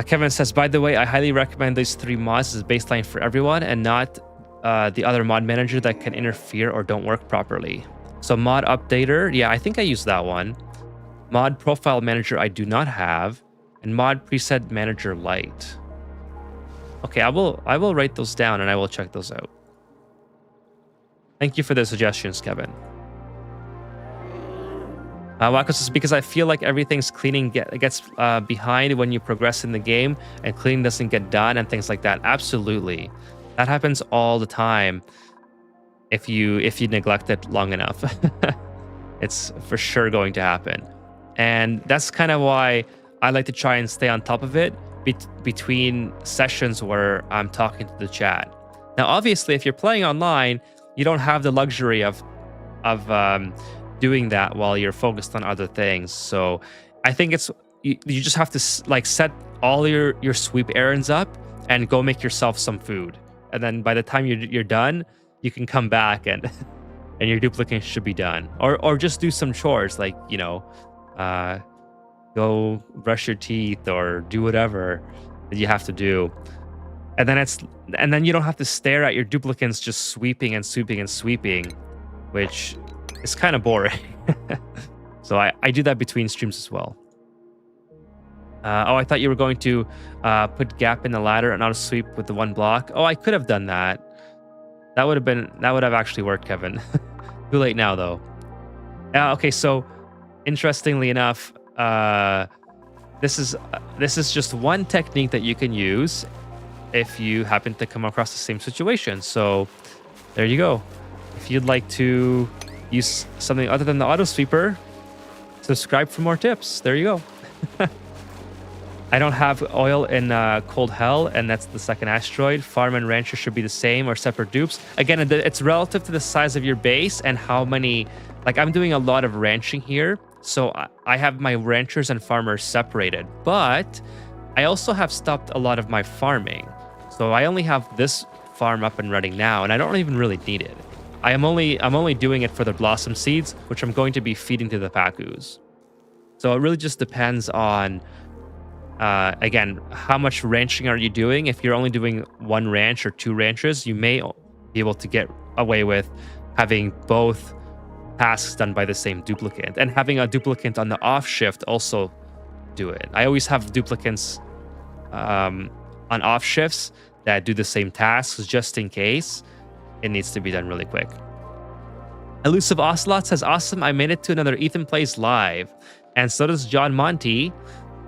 Kevin says, by the way, I highly recommend these 3 mods as baseline for everyone, and not the other mod manager that can interfere or don't work properly. So mod updater, yeah, I think I use that one. Mod profile manager, I do not have. And mod preset manager light. Okay, I will write those down and I will check those out. Thank you for the suggestions, Kevin. Wacko says, because I feel like everything's cleaning gets behind when you progress in the game, and cleaning doesn't get done and things like that. Absolutely, that happens all the time. If you neglect it long enough, it's for sure going to happen. And that's kind of why I like to try and stay on top of it between sessions where I'm talking to the chat. Now, obviously, if you're playing online, you don't have the luxury of doing that while you're focused on other things. So I think you just have to like set all your sweep errands up and go make yourself some food. And then by the time you're done, you can come back and your duplicates should be done. Or just do some chores, like, go brush your teeth or do whatever that you have to do. And then you don't have to stare at your duplicates just sweeping and sweeping and sweeping, which is kind of boring. So I do that between streams as well. Oh, I thought you were going to put gap in the ladder and auto sweep with the one block. Oh, I could have done that. That would have actually worked, Kevin. Too late now, though. Okay, so interestingly enough, this is just one technique that you can use if you happen to come across the same situation. So there you go. If you'd like to use something other than the auto sweeper, subscribe for more tips. There you go. I don't have oil in Cold Hell, and that's the second asteroid. Farm and rancher should be the same or separate dupes. Again, it's relative to the size of your base and how many... Like, I'm doing a lot of ranching here, so I have my ranchers and farmers separated. But I also have stopped a lot of my farming. So I only have this farm up and running now, and I don't even really need it. I'm only doing it for the blossom seeds, which I'm going to be feeding to the Pacus. So it really just depends on... again, how much ranching are you doing? If you're only doing one ranch or two ranches, you may be able to get away with having both tasks done by the same duplicate, and having a duplicate on the off shift also do it. I always have duplicates on off shifts that do the same tasks just in case it needs to be done really quick. Elusive Ocelot says, awesome, I made it to another Ethan Plays Live. And so does John Monty.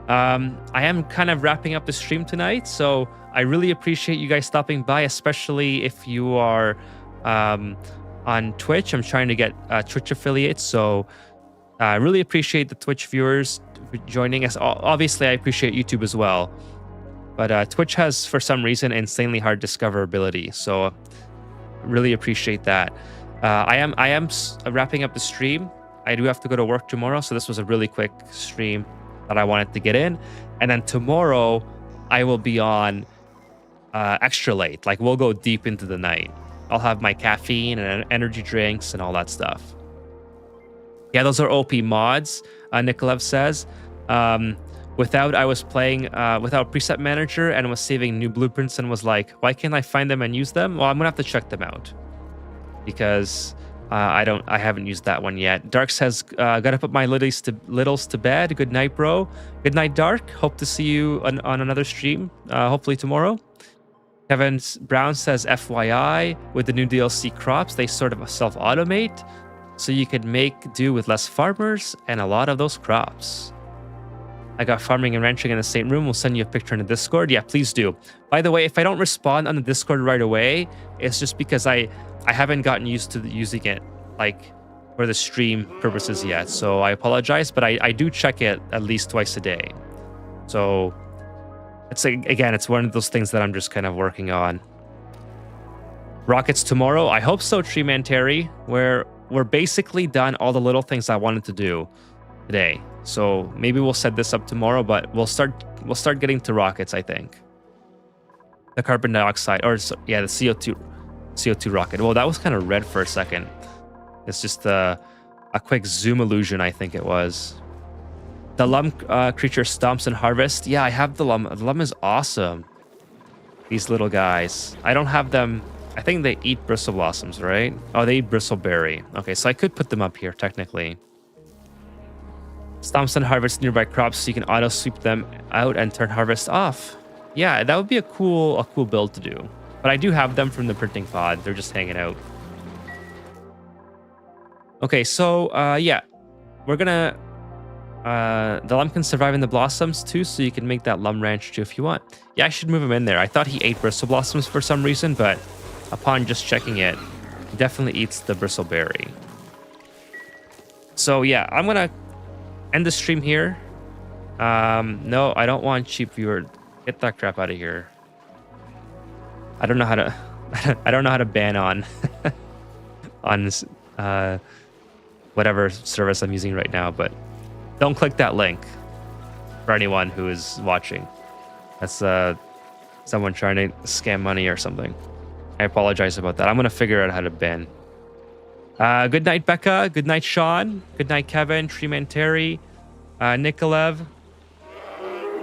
I am kind of wrapping up the stream tonight, so I really appreciate you guys stopping by, especially if you are on Twitch. I'm trying to get Twitch affiliates, so I really appreciate the Twitch viewers joining us. Obviously, I appreciate YouTube as well, but Twitch has, for some reason, insanely hard discoverability, so really appreciate that. I am wrapping up the stream. I do have to go to work tomorrow, so this was a really quick stream that I wanted to get in. And then tomorrow I will be on extra late. Like, we'll go deep into the night. I'll have my caffeine and energy drinks and all that stuff. Yeah, those are OP mods, Nikolaev says. I was playing without preset manager and was saving new blueprints and was like, why can't I find them and use them? Well, I'm gonna have to check them out because I haven't used that one yet. Dark says, gotta put my littles to bed. Good night, bro. Good night, Dark. Hope to see you on another stream, hopefully tomorrow. Kevin Brown says, FYI, with the new DLC crops, they sort of self-automate, so you can make do with less farmers and a lot of those crops. I got farming and ranching in the same room. We'll send you a picture in the Discord. Yeah, please do. By the way, if I don't respond on the Discord right away, it's just because I haven't gotten used to using it like for the stream purposes yet. So I apologize, but I do check it at least twice a day. So it's one of those things that I'm just kind of working on. Rockets tomorrow. I hope so, Treeman Terry. We're basically done all the little things I wanted to do today. So maybe we'll set this up tomorrow, but we'll start getting to rockets, I think. The carbon dioxide, or yeah, the CO2 rocket. Well, that was kind of red for a second. It's just a quick zoom illusion, I think it was. The lum creature stomps and harvest. Yeah, I have the lum. The lum is awesome. These little guys. I don't have them. I think they eat bristle blossoms, right? Oh, they eat bristleberry. Okay, so I could put them up here, technically. Stomps and harvest nearby crops so you can auto sweep them out and turn harvest off. Yeah, that would be a cool build to do. But I do have them from the printing pod. They're just hanging out. Okay, so yeah, we're gonna the lum can survive in the blossoms too, so you can make that lum ranch too if you want. Yeah, I should move him in there. I thought he ate bristle blossoms for some reason, but upon just checking it, he definitely eats the bristleberry. So yeah, I'm gonna end the stream here. No, I don't want cheap viewer. Get that crap out of here. I don't know how to I don't know how to ban on whatever service I'm using right now, but don't click that link for anyone who is watching. That's someone trying to scam money or something. I apologize about that. I'm gonna figure out how to ban. Good night, Becca. Good night, Sean. Good night, Kevin, Treeman Terry, Nikolaev.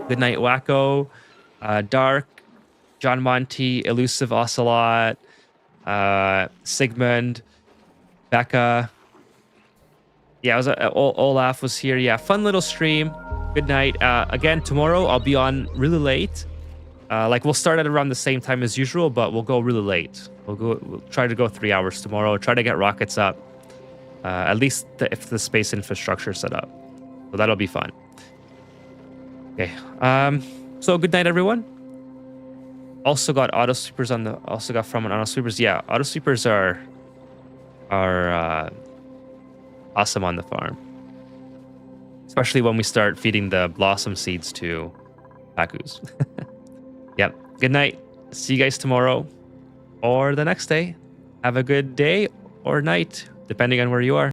Good night, Wacko, Dark, John Monty, Elusive Ocelot, Sigmund, Becca. Yeah, it was Olaf was here. Yeah, fun little stream. Good night. Again, tomorrow I'll be on really late. Like we'll start at around the same time as usual, but we'll go really late. We'll try to go 3 hours tomorrow. Try to get rockets up. At least if the space infrastructure is set up. So that'll be fun. Okay. So good night, everyone. Also got auto sweepers on the. Also got from an auto sweepers. Yeah, auto sweepers are awesome on the farm, especially when we start feeding the blossom seeds to Pakus. Yep. Good night. See you guys tomorrow or the next day. Have a good day or night, depending on where you are.